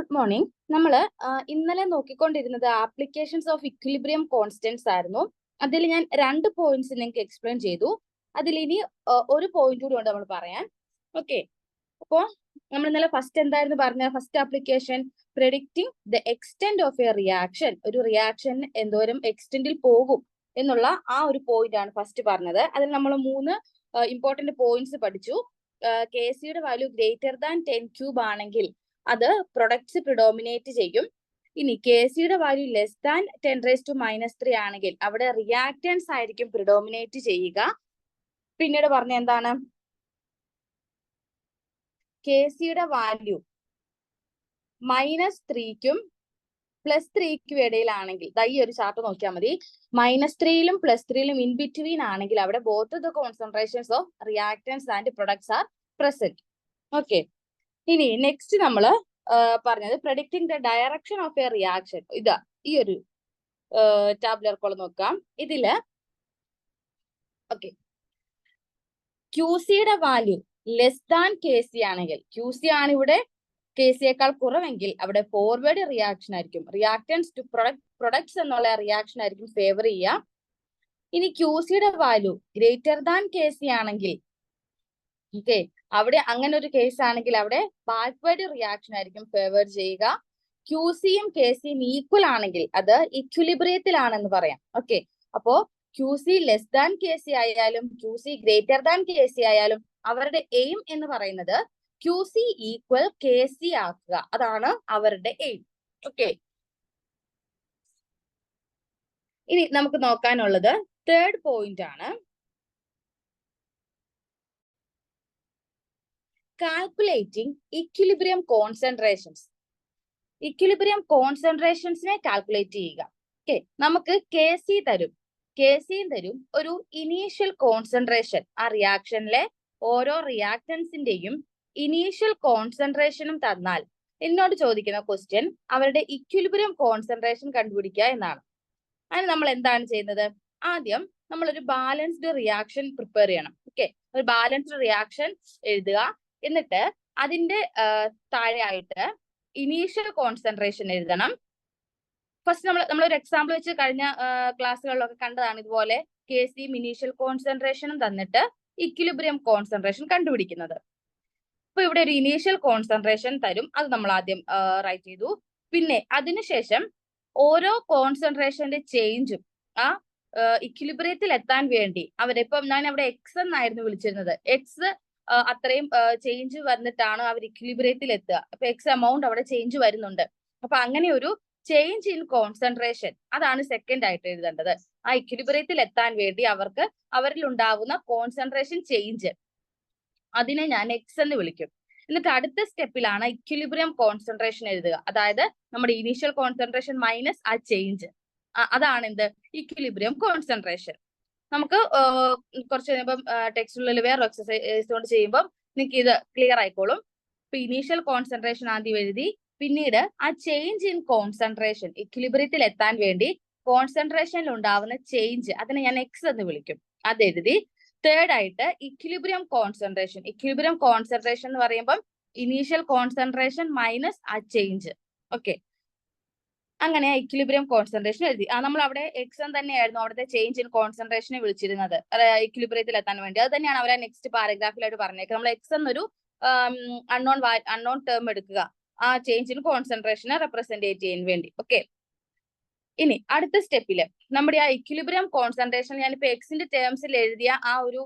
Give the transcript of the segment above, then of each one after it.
Good morning. നമ്മൾ ഇന്നലെ നോക്കിക്കൊണ്ടിരുന്നത് applications of equilibrium constants ആയിരുന്നു. അതിൽ ഞാൻ 2 പോയിന്റ്സ് നിങ്ങൾക്ക് എക്സ്പ്ലെയിൻ ചെയ്തു. അതിൽ ഇനി ഒരു പോയിന്റ് കൂടി ഉണ്ട് നമ്മൾ പറയാൻ. ഓക്കെ, അപ്പോൾ നമ്മൾ ഇന്നലെ ഫസ്റ്റ് എന്തായിരുന്നു പറഞ്ഞത്? First application predicting the extent of a reaction. ഒരു റിയാക്ഷൻ എന്തോരം എക്സ്റ്റെന്റിൽ പോകും എന്നുള്ള ആ ഒരു പോയിന്റ് ആണ് ഫസ്റ്റ് പറഞ്ഞത്. അതിൽ നമ്മൾ 3 ഇമ്പോർട്ടന്റ് പോയിന്റ്സ് പഠിച്ചു. കെ സിയുടെ വാല്യൂ ഗ്രേറ്റർ ദാൻ 10 ക്യൂബ് ആണെങ്കിൽ അത് പ്രൊഡക്ട്സ് പ്രിഡോമിനേറ്റ് ചെയ്യും. ഇനി കെ സിയുടെ വാല്യൂ ലെസ് ദാൻ 10⁻³ ആണെങ്കിൽ അവിടെ റിയാക്റ്റൻസ് ആയിരിക്കും പ്രിഡോമിനേറ്റ് ചെയ്യുക. പിന്നീട് പറഞ്ഞ എന്താണ്? കെ സിയുടെ വാല്യൂ -3ക്കും +3ക്കും ഇടയിലാണെങ്കിൽ, ഈ ഒരു ചാർട്ട് നോക്കിയാൽ മതി. -3ലും +3ലും ഇൻ ബിറ്റ്വീൻ ആണെങ്കിൽ അവിടെ both the concentrations of reactants and products are present. Okay, ഇനി നെക്സ്റ്റ് നമ്മൾ പറഞ്ഞത് predicting the direction of a reaction. ഇതാ ഈ ഒരു ടാബുലർ കോളം നോക്കാം. ഇതില് ഓക്കെ, ക്യൂസിയുടെ value less than K C ആണെങ്കിൽ, ക്യൂസി ആണ് ഇവിടെ കെ സിയേക്കാൾ കുറവെങ്കിൽ അവിടെ ഫോർവേഡ് റിയാക്ഷൻ ആയിരിക്കും. റിയാക്റ്റൻസ് ടു പ്രൊഡക്ട്സ് എന്നുള്ള റിയാക്ഷൻ ആയിരിക്കും ഫേവർ ചെയ്യുക. ഇനി ക്യൂസിയുടെ value greater than K C ആണെങ്കിൽ, ഓക്കെ, അവിടെ അങ്ങനെ ഒരു കേസ് ആണെങ്കിൽ അവിടെ ബാക്ക്വേർഡ് റിയാക്ഷൻ ആയിരിക്കും ഫേവർ ചെയ്യുക. ക്യൂസിയും കെ സിയും ഈക്വൽ ആണെങ്കിൽ അത് ഇക്വിലിബ്രിയത്തിലാണെന്ന് പറയാം. ഓക്കെ, അപ്പോ Q C less than K C ആയാലും Q C greater than K C ആയാലും അവരുടെ എയിം എന്ന് പറയുന്നത് ക്യൂസി ഈക്വൽ കെ സി ആക്കുക. അതാണ് അവരുടെ എയിം. ഓക്കെ, ഇനി നമുക്ക് നോക്കാനുള്ളത് തേർഡ് പോയിന്റ് ആണ്. Calculating equilibrium concentrations. ഇക്വിലിബ്രിയം കോൺസെൻട്രേഷൻസിനെ കാൽക്കുലേറ്റ് ചെയ്യുക. ഓക്കെ, നമുക്ക് കെ സി തരും, കെ സിയും തരും ഒരു ഇനീഷ്യൽ കോൺസെൻട്രേഷൻ. ആ റിയാക്ഷനിലെ ഓരോ റിയാക്ടൻസിന്റെയും ഇനീഷ്യൽ കോൺസെൻട്രേഷനും തന്നാൽ എന്നോട് ചോദിക്കുന്ന ക്വസ്റ്റ്യൻ അവരുടെ ഇക്വിലിബ്രിയം കോൺസെൻട്രേഷൻ കണ്ടുപിടിക്കുക എന്നാണ്. അതിന് നമ്മൾ എന്താണ് ചെയ്യുന്നത്? ആദ്യം നമ്മൾ ഒരു ബാലൻസ്ഡ് റിയാക്ഷൻ പ്രിപ്പയർ ചെയ്യണം. ഓക്കെ, ഒരു ബാലൻസ്ഡ് റിയാക്ഷൻ എഴുതുക. എന്നിട്ട് അതിന്റെ താഴെയായിട്ട് ഇനീഷ്യൽ കോൺസെൻട്രേഷൻ എഴുതണം. ഫസ്റ്റ് നമ്മളൊരു എക്സാമ്പിൾ വെച്ച് കഴിഞ്ഞ ക്ലാസ്സുകളിലൊക്കെ കണ്ടതാണ്. ഇതുപോലെ കെ സിയും ഇനീഷ്യൽ കോൺസെൻട്രേഷനും തന്നിട്ട് ഇക്വിലിബ്രിയം കോൺസെൻട്രേഷൻ കണ്ടുപിടിക്കുന്നത്. അപ്പൊ ഇവിടെ ഒരു ഇനീഷ്യൽ കോൺസെൻട്രേഷൻ തരും, അത് നമ്മൾ ആദ്യം റൈറ്റ് ചെയ്തു. പിന്നെ അതിനുശേഷം ഓരോ കോൺസെൻട്രേഷന്റെ ചേഞ്ചും ആ ഇക്വിലിബ്രിയത്തിൽ എത്താൻ വേണ്ടി അവരിപ്പം ഞാൻ അവിടെ എക്സ് എന്നായിരുന്നു വിളിച്ചിരുന്നത്. എക്സ് അത്രയും ചേഞ്ച് വന്നിട്ടാണ് അവർ ഇക്വിലിബ്രിയത്തിൽ എത്തുക. അപ്പൊ എക്സ് എമൗണ്ട് അവിടെ ചേഞ്ച് വരുന്നുണ്ട്. അപ്പൊ അങ്ങനെ ഒരു ചേഞ്ച് ഇൻ കോൺസെൻട്രേഷൻ, അതാണ് സെക്കൻഡ് ആയിട്ട് എഴുതേണ്ടത്. ആ ഇക്വിലിബ്രിയത്തിൽ എത്താൻ വേണ്ടി അവരിൽ ഉണ്ടാവുന്ന കോൺസെൻട്രേഷൻ ചേഞ്ച്, അതിനെ ഞാൻ എക്സ് എന്ന് വിളിക്കും. എന്നിട്ട് അടുത്ത സ്റ്റെപ്പിലാണ് ഇക്വിലിബ്രിയം കോൺസെൻട്രേഷൻ എഴുതുക. അതായത് നമ്മുടെ ഇനീഷ്യൽ കോൺസെൻട്രേഷൻ മൈനസ് ആ ചേഞ്ച്, അതാണ് എന്ത്? Equilibrium concentration. നമുക്ക് കുറച്ച് കഴിയുമ്പം ടെക്സ്റ്റിനുള്ളിൽ വേറെ എക്സസൈസ് കൊണ്ട് ചെയ്യുമ്പോൾ നിങ്ങൾക്ക് ഇത് ക്ലിയർ ആയിക്കോളും. ഇപ്പൊ ഇനീഷ്യൽ കോൺസെൻട്രേഷൻ ആദ്യം എഴുതി, പിന്നീട് ആ ചേഞ്ച് ഇൻ കോൺസെൻട്രേഷൻ, ഇക്വിലിബ്രിയത്തിൽ എത്താൻ വേണ്ടി കോൺസെൻട്രേഷനിൽ ഉണ്ടാവുന്ന ചേഞ്ച്, അതിനെ ഞാൻ എക്സ് എന്ന് വിളിക്കും. അത് എഴുതി. തേർഡ് ആയിട്ട് ഇക്വിലിബ്രിയം കോൺസെൻട്രേഷൻ. ഇക്വിലിബ്രിയം കോൺസെൻട്രേഷൻ എന്ന് പറയുമ്പോൾ ഇനീഷ്യൽ കോൺസെൻട്രേഷൻ മൈനസ് ആ ചേഞ്ച്. ഓക്കെ, അങ്ങനെ ഇക്വിലിബ്രിയം കോൺസെൻട്രേഷൻ എഴുതി. നമ്മൾ അവിടെ എക്സ് തന്നെയായിരുന്നു അവിടുത്തെ ചേഞ്ച് ഇൻ കോൺസെൻട്രേഷനെ വിളിച്ചിരുന്നത് ഇക്വിലിബ്രിയത്തിൽ എത്താൻ വേണ്ടി. അത് തന്നെയാണ് അവരെ നെക്സ്റ്റ് പാരഗ്രാഫിലായിട്ട് പറഞ്ഞേക്കുന്നത്. നമ്മൾ എക്സ് എന്നൊരു അൺനോൺ ടേം എടുക്കുക ആ ചേഞ്ച് ഇൻ കോൺസെൻട്രേഷനെ റെപ്രസെന്റേറ്റ് ചെയ്യാൻ വേണ്ടി. ഓക്കെ, ഇനി അടുത്ത സ്റ്റെപ്പില് നമ്മുടെ ആ ഇക്വിലിബ്രിയം കോൺസെൻട്രേഷൻ ഞാനിപ്പോ എക്സിന്റെ ടേംസിൽ എഴുതിയ ആ ഒരു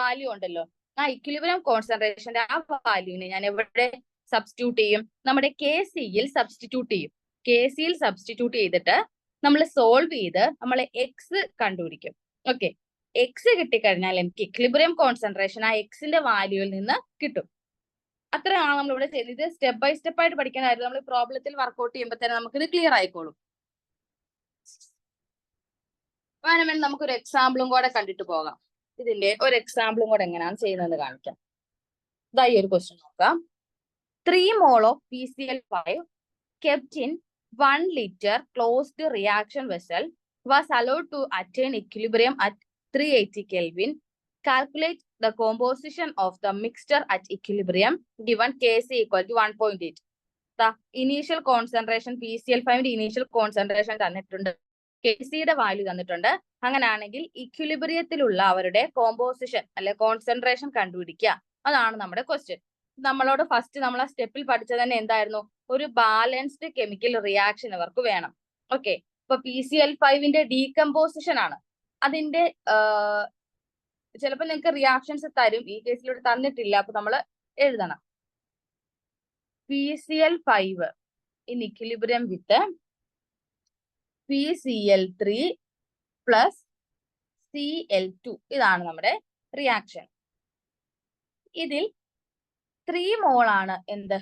വാല്യൂ ഉണ്ടല്ലോ, ആ ഇക്വിലിബ്രിയം കോൺസെൻട്രേഷന്റെ ആ വാല്യൂവിനെ ഞാൻ എവിടെ സബ്സ്റ്റിറ്റ്യൂട്ട് ചെയ്യും? നമ്മുടെ കെ സിയിൽ സബ്സ്റ്റിറ്റ്യൂട്ട് ചെയ്യും. കെ സിയിൽ സബ്സ്റ്റിറ്റ്യൂട്ട് ചെയ്തിട്ട് നമ്മൾ സോൾവ് ചെയ്ത് നമ്മൾ എക്സ് കണ്ടുപിടിക്കും. ഓക്കെ, എക്സ് കിട്ടിക്കഴിഞ്ഞാൽ എനിക്ക് ഇക്വിലിബ്രിയം കോൺസെൻട്രേഷൻ ആ എക്സിന്റെ വാല്യൂവിൽ നിന്ന് കിട്ടും. അത്രയാണ് നമ്മളിവിടെ ചെയ്യുന്നത്. ഇത് സ്റ്റെപ്പ് ബൈ സ്റ്റെപ്പ് ആയിട്ട് പഠിക്കാനായിരുന്നു. നമ്മൾ പ്രോബ്ലത്തിൽ വർക്ക്ഔട്ട് ചെയ്യുമ്പോൾ തന്നെ നമുക്കിത് ക്ലിയർ ആയിക്കോളും. വേണമെങ്കിൽ നമുക്കൊരു എക്സാമ്പിളും കൂടെ കണ്ടിട്ട് പോകാം. ഇതിന്റെ ഒരു എക്സാമ്പിളും കൂടെ എങ്ങനെയാണ് ചെയ്യുന്നതെന്ന് കാണിക്കാം. ഇതായി ഒരു ക്വസ്റ്റ്യൻ നോക്കാം. 3 mol of PCl5 kept in 1 liter closed reaction vessel was allowed to attain equilibrium at 380 Kelvin. Calculate the composition of the mixture at equilibrium given Kc equal to 1.8. Initial concentration PCl5ന്റെ initial concentration തന്നിട്ടുണ്ട്, Kcയുടെ value തന്നിട്ടുണ്ട്. അങ്ങനെയാണെങ്കിൽ ഇക്വിലിബ്രിയത്തിലുള്ള അവരുടെ composition അല്ലെ concentration കണ്ടുപിടിക്കുക. അതാണ് നമ്മുടെ ക്വസ്റ്റ്യൻ. നമ്മളോട് ഫസ്റ്റ് നമ്മൾ ആ സ്റ്റെപ്പിൽ പഠിച്ചത് തന്നെ എന്തായിരുന്നു? ഒരു ബാലൻസ്ഡ് കെമിക്കൽ റിയാക്ഷൻ അവർക്ക് വേണം. ഓക്കെ, ഇപ്പൊ PCl5ന്റെ ഡീകമ്പോസിഷൻ ആണ്. അതിന്റെ ചിലപ്പോൾ നിങ്ങൾക്ക് റിയാക്ഷൻസ് തരും, ഈ കേസിലൂടെ തന്നിട്ടില്ല, അപ്പൊ നമ്മൾ എഴുതണം. PCl5 in equilibrium with PCl3 plus Cl2. ഇതാണ് നമ്മുടെ റിയാക്ഷൻ. ഇതിൽ 3 മോൾ ആണ് എന്ത്?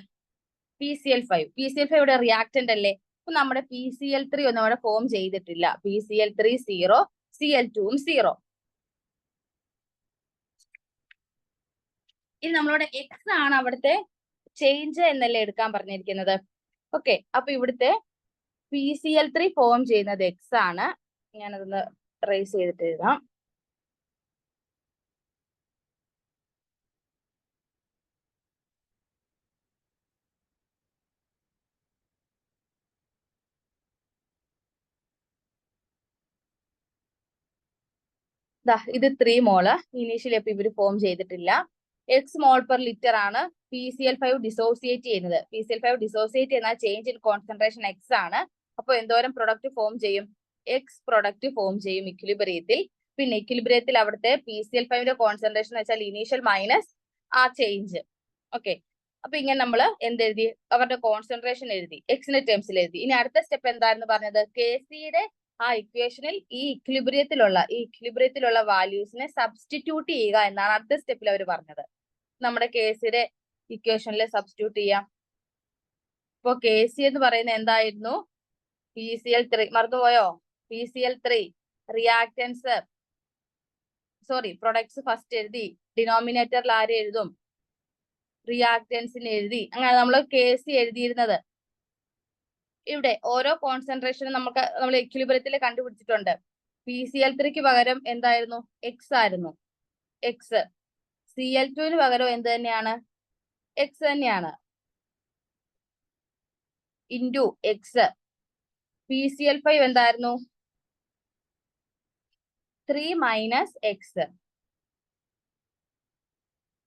PCl5. PCl5 ഇവിടെ റിയാക്ടന്റ് അല്ലേ? അപ്പൊ നമ്മുടെ PCl3 ഒന്നും അവിടെ ഫോം ചെയ്തിട്ടില്ല. PCl3 0, Cl2 0. ഇനി നമ്മളോട് എക്സ് ആണ് അവിടുത്തെ ചേഞ്ച് എന്നല്ലേ എടുക്കാൻ പറഞ്ഞിരിക്കുന്നത്. ഓക്കെ, അപ്പൊ ഇവിടുത്തെ PCl3 ഫോം ചെയ്യുന്നത് എക്സ് ആണ്. ഞാനതൊന്ന് റേസ് ചെയ്തിട്ട് എഴുതാം. ഇത് 3 മോള് ഇനീഷ്യലി അപ്പൊ ഇവര് ഫോം ചെയ്തിട്ടില്ല. എക്സ് മോൾ പെർ ലിറ്റർ ആണ് PCl5 ഡിസോസിയേറ്റ് ചെയ്യുന്നത്. PCl5 ഡിസോസിയേറ്റ് ചെയ്യുന്ന ചേഞ്ച് ഇൻ കോൺസെൻട്രേഷൻ എക്സ് ആണ്. അപ്പൊ എന്തോരം പ്രൊഡക്റ്റ് ഫോം ചെയ്യും? എക്സ് പ്രൊഡക്റ്റ് ഫോം ചെയ്യും ഇക്വിലിബ്രിയത്തിൽ. പിന്നെ ഇക്വിലിബ്രിയത്തിൽ അവിടുത്തെ PCl5ന്റെ കോൺസെൻട്രേഷൻ എന്ന് വെച്ചാൽ ഇനീഷ്യൽ മൈനസ് ആ ചേഞ്ച്. ഓക്കെ, അപ്പൊ ഇങ്ങനെ നമ്മൾ എന്തെഴുതി? അവരുടെ കോൺസെൻട്രേഷൻ എഴുതി, എക്സിന്റെ ടേംസിൽ എഴുതി. ഇനി അടുത്ത സ്റ്റെപ്പ് എന്തായിരുന്നു പറഞ്ഞത്? Kcയുടെ ആ ഇക്വേഷനിൽ ഈ ഇക്വിലിബ്രിയത്തിലുള്ള വാല്യൂസിനെ സബ്സ്റ്റിറ്റ്യൂട്ട് ചെയ്യുക എന്നാണ് അടുത്ത സ്റ്റെപ്പിൽ അവർ പറഞ്ഞത്. നമ്മുടെ Kcയുടെ ഇക്വേഷനിൽ സബ്സ്റ്റിറ്റ്യൂട്ട് ചെയ്യാം. ഇപ്പൊ Kc എന്ന് പറയുന്നത് എന്തായിരുന്നു? PCl3. മറന്നുപോയോ? PCl3 reactance, sorry products first എഴുതി, ഡിനോമിനേറ്ററിൽ ആര് എഴുതും? റിയാക്ടൻസിന് എഴുതി. അങ്ങനെ നമ്മൾ Kc എഴുതിയിരുന്നത്. ഇവിടെ ഓരോ കോൺസെൻട്രേഷനും നമ്മൾ ഇക്വിലിബ്രിയത്തിൽ കണ്ടുപിടിച്ചിട്ടുണ്ട്. PCl3ക്ക് പകരം എന്തായിരുന്നു? എക്സ് ആയിരുന്നു, എക്സ്. Cl2ന് പകരം എന്ത് തന്നെയാണ്? എക്സ് തന്നെയാണ്, ഇൻറ്റു എക്സ്. PCl5 എന്തായിരുന്നു? 3 മൈനസ് എക്സ്.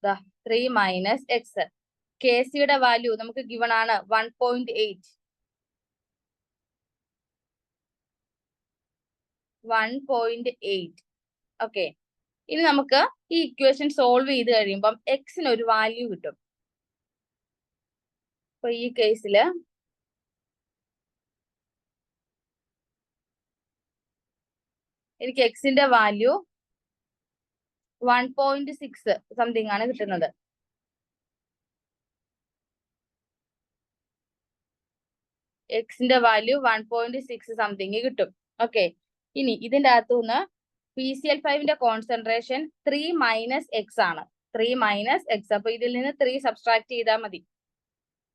3 minus X. Kcയുടെ വാല്യൂ നമുക്ക് ഗിവൺ ആണ് 1.8. 1.8. ഓക്കെ, ഇനി നമുക്ക് ഈ ഇക്വേഷൻ സോൾവ് ചെയ്ത് കഴിയുമ്പം എക്സിന് ഒരു വാല്യൂ കിട്ടും. അപ്പൊ ഈ കേസില് എനിക്ക് എക്സിന്റെ വാല്യൂ 1.6 സംതിങ് ആണ് കിട്ടുന്നത്. എക്സിന്റെ വാല്യൂ 1.6 സംതിങ് കിട്ടും. ഓക്കെ, ഇനി ഇതിന്റെ അകത്തുനിന്ന് PCl5ന്റെ കോൺസെൻട്രേഷൻ 3 മൈനസ് എക്സ് ആണ്. 3 മൈനസ് എക്സ്. അപ്പൊ ഇതിൽ നിന്ന് 3 സബ്സ്ട്രാക്ട് ചെയ്താൽ മതി.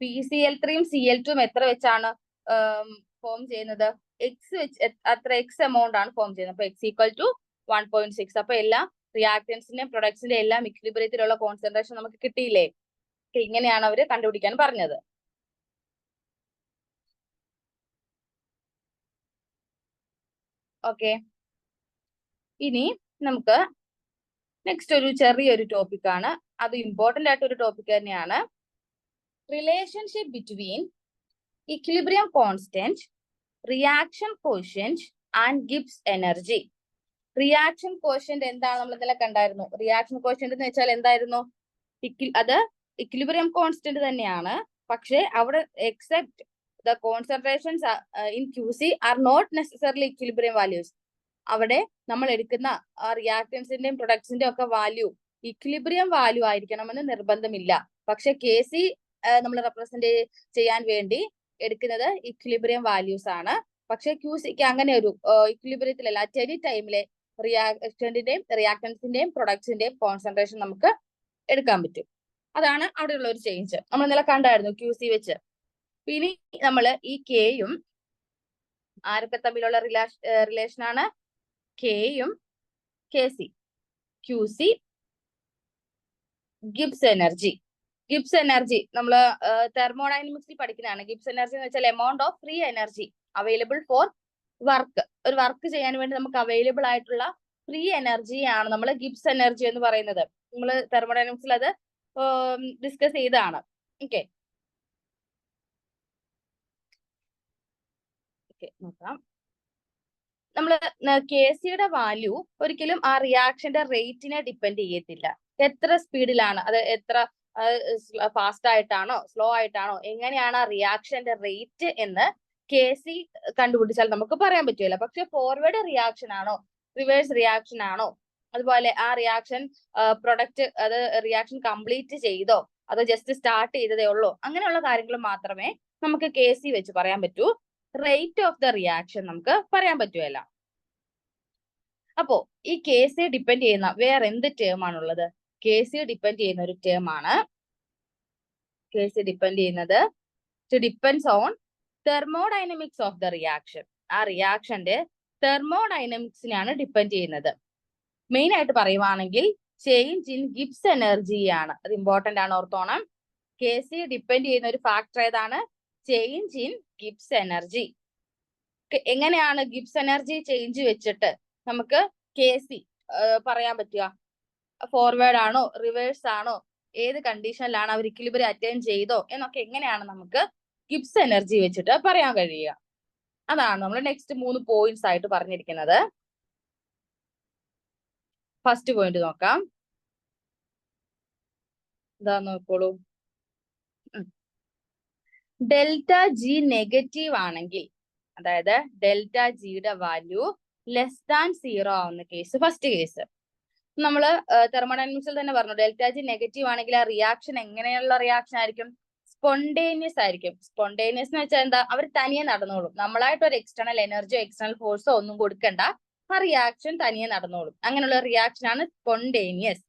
PCl3യും Cl2യും എത്ര വെച്ചാണ് ഫോം ചെയ്യുന്നത്? എക്സ് വെച്ച് അത്ര എക്സ് എമൗണ്ട് ആണ് ഫോം ചെയ്യുന്നത്. അപ്പൊ എക്സ് ഈക്വൽ ടു 1.6. അപ്പൊ എല്ലാ റിയാക്ടൻസിന്റെയും പ്രൊഡക്ട്സിന്റെ എല്ലാം ഇക്വിലിബ്രിയത്തിലുള്ള കോൺസെൻട്രേഷൻ നമുക്ക് കിട്ടിയില്ലേ? ഇങ്ങനെയാണ് അവര് കണ്ടുപിടിക്കാൻ പറഞ്ഞത്. ഓക്കെ, ഇനി നമുക്ക് നെക്സ്റ്റ് ഒരു ചെറിയൊരു ടോപ്പിക് ആണ്. അത് ഇമ്പോർട്ടന്റ് ആയിട്ടൊരു ടോപ്പിക് തന്നെയാണ്. Relationship between equilibrium constant, reaction quotient and Gibbs energy. Reaction quotient എന്താണ്? നമ്മൾ ഇന്നലെ കണ്ടായിരുന്നു. റിയാക്ഷൻ കോഷ്യന്റ് എന്ന് വെച്ചാൽ എന്തായിരുന്നു? അത് ഇക്വിലിബ്രിയം കോൺസ്റ്റന്റ് തന്നെയാണ്, പക്ഷെ അവിടെ except the concentrations in QC are not necessarily equilibrium values. അവിടെ നമ്മൾ എടുക്കുന്ന ആ റിയാക്ടൻസിന്റെയും പ്രൊഡക്ട്സിന്റെയും ഒക്കെ വാല്യൂ ഇക്വിലിബ്രിയം വാല്യൂ ആയിരിക്കണമെന്ന് നിർബന്ധമില്ല. പക്ഷെ Kc നമ്മൾ റെപ്രസെന്റ് ചെയ്യാൻ വേണ്ടി എടുക്കുന്നത് ഇക്വിലിബ്രിയം വാല്യൂസ് ആണ്. പക്ഷെ QCക്ക് അങ്ങനെ ഒരു ഇക്വിലിബ്രിയത്തിലല്ല, അറ്റ് എനി ടൈമിലെ റിയാക്ടൻസിന്റെയും പ്രൊഡക്ട്സിന്റെയും കോൺസെൻട്രേഷൻ നമുക്ക് എടുക്കാൻ പറ്റും. അതാണ് അവിടെയുള്ള ഒരു ചേഞ്ച്. നമ്മൾ ഇന്നലെ കണ്ടായിരുന്നു QC വെച്ച്. ഇനി നമ്മൾ ഈ കെയും ആരൊക്കെ തമ്മിലുള്ള റിലേഷൻ ആണ്? കെയും Kc, QC, Gibbs energy. Gibbs energy നമ്മൾ തെർമോഡൈനമിക്സിൽ പഠിക്കുന്നതാണ്. ഗിബ്സ് എനർജി എന്ന് വെച്ചാൽ amount of free energy available for work. ഒരു വർക്ക് ചെയ്യാൻ വേണ്ടി നമുക്ക് അവൈലബിൾ ആയിട്ടുള്ള ഫ്രീ എനർജിയാണ് നമ്മൾ ഗിബ്സ് എനർജി എന്ന് പറയുന്നത്. നമ്മൾ തെർമോഡൈനമിക്സിൽ അത് ഡിസ്കസ് ചെയ്തതാണ്. ഓക്കെ നോക്കാം. നമ്മള് Kcയുടെ വാല്യൂ ഒരിക്കലും ആ റിയാക്ഷന്റെ റേറ്റിനെ ഡിപ്പെൻഡ് ചെയ്യത്തില്ല. എത്ര സ്പീഡിലാണ്, അത് എത്ര ഫാസ്റ്റ് ആയിട്ടാണോ സ്ലോ ആയിട്ടാണോ എങ്ങനെയാണ് ആ റിയാക്ഷന്റെ റേറ്റ് എന്ന് Kc കണ്ടുപിടിച്ചാൽ നമുക്ക് പറയാൻ പറ്റില്ല. പക്ഷെ ഫോർവേഡ് റിയാക്ഷൻ ആണോ റിവേഴ്സ് റിയാക്ഷൻ ആണോ, അതുപോലെ ആ റിയാക്ഷൻ പ്രൊഡക്റ്റ് അത് റിയാക്ഷൻ കംപ്ലീറ്റ് ചെയ്തോ അതോ ജസ്റ്റ് സ്റ്റാർട്ട് ചെയ്തതേ ഉള്ളൂ, അങ്ങനെയുള്ള കാര്യങ്ങൾ മാത്രമേ നമുക്ക് Kc വെച്ച് പറയാൻ പറ്റൂ. റേറ്റ് ഓഫ് ദ റിയാക്ഷൻ നമുക്ക് പറയാൻ പറ്റുമല്ല. അപ്പോ ഈ Kc ഡിപ്പെൻഡ് ചെയ്യുന്ന വേറെ എന്ത് ടേം ആണുള്ളത്? Kc ഡിപ്പെൻഡ് ചെയ്യുന്ന ഒരു ടേം ആണ് Kc ഡിപ്പെൻഡ് ചെയ്യുന്നത് depends on thermodynamics of the reaction. ആ റിയാക്ഷന്റെ തെർമോഡൈനമിക്സിനാണ് ഡിപ്പെൻഡ് ചെയ്യുന്നത്. മെയിൻ ആയിട്ട് പറയുവാണെങ്കിൽ ചേഞ്ച് ഇൻ ഗിബ്സ് എനർജി ആണ്. അത് ഇമ്പോർട്ടന്റ് ആണ്, ഓർത്തോണം. Kc ഡിപ്പെൻഡ് ചെയ്യുന്ന ഒരു ഫാക്ടർ ഏതാണ്? Change in Gibbs energy. എങ്ങനെയാണ് ഗിബ്സ് എനർജി ചേഞ്ച് വെച്ചിട്ട് നമുക്ക് Kc പറയാൻ പറ്റുക? ഫോർവേഡ് ആണോ റിവേഴ്സ് ആണോ, ഏത് കണ്ടീഷനിലാണ് അവർ ഇക്വിലിബ്രിയം അറ്റൈൻ ചെയ്തോ എന്നൊക്കെ എങ്ങനെയാണ് നമുക്ക് ഗിബ്സ് എനർജി വെച്ചിട്ട് പറയാൻ കഴിയുക? അതാണ് നമ്മൾ നെക്സ്റ്റ് 3 പോയിന്റ്സ് ആയിട്ട് പറഞ്ഞിരിക്കുന്നത്. ഫസ്റ്റ് പോയിന്റ് നോക്കാം. ഇതാ നോക്കോളൂ. ഡെൽറ്റ ജി നെഗറ്റീവ് ആണെങ്കിൽ, അതായത് ഡെൽറ്റ ജിയുടെ വാല്യൂ ലെസ് ദാൻ 0 ആവുന്ന കേസ് ഫസ്റ്റ് കേസ്. നമ്മള് തെർമോഡൈനമിക്സിൽ തന്നെ പറഞ്ഞു, ഡെൽറ്റ ജി നെഗറ്റീവ് ആണെങ്കിൽ ആ റിയാക്ഷൻ എങ്ങനെയുള്ള റിയാക്ഷൻ ആയിരിക്കും? സ്പോണ്ടേനിയസ് ആയിരിക്കും. സ്പോണ്ടേനിയസ് എന്ന് വെച്ചാൽ എന്താ? അവർ തനിയെ നടന്നോളും. നമ്മളായിട്ട് ഒരു എക്സ്റ്റേണൽ എനർജിയോ എക്സ്റ്റേണൽ ഫോഴ്സോ ഒന്നും കൊടുക്കണ്ട, ആ റിയാക്ഷൻ തനിയെ നടന്നോളും. അങ്ങനെയുള്ള റിയാക്ഷൻ ആണ് സ്പോണ്ടേനിയസ്.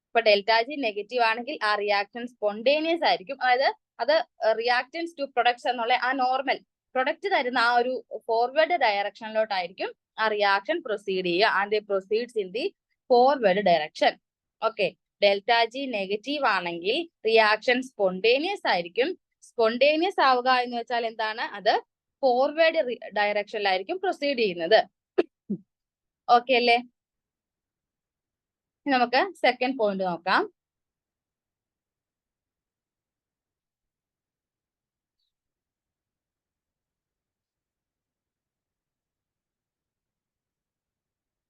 ഇപ്പൊ ഡെൽറ്റ ജി നെഗറ്റീവ് ആണെങ്കിൽ ആ റിയാക്ഷൻ സ്പോണ്ടേനിയസ് ആയിരിക്കും. അതായത് അത് റിയാക്ടൻസ് ടു പ്രൊഡക്ട്സ് എന്നുള്ള ആ നോർമൽ പ്രൊഡക്റ്റ് തരുന്ന ആ ഒരു ഫോർവേഡ് ഡയറക്ഷനിലോട്ടായിരിക്കും ആ റിയാക്ഷൻ പ്രൊസീഡ് ചെയ്യുക. And proceeds in the forward direction. Okay, delta G negative ആണെങ്കിൽ റിയാക്ഷൻ സ്പോണ്ടേനിയസ് ആയിരിക്കും. സ്പോണ്ടേനിയസ് ആവുക എന്ന് വെച്ചാൽ എന്താണ്? അത് ഫോർവേഡ് ഡയറക്ഷനിലായിരിക്കും പ്രൊസീഡ് ചെയ്യുന്നത്. ഓക്കെ അല്ലേ? നമുക്ക് സെക്കൻഡ് പോയിന്റ് നോക്കാം.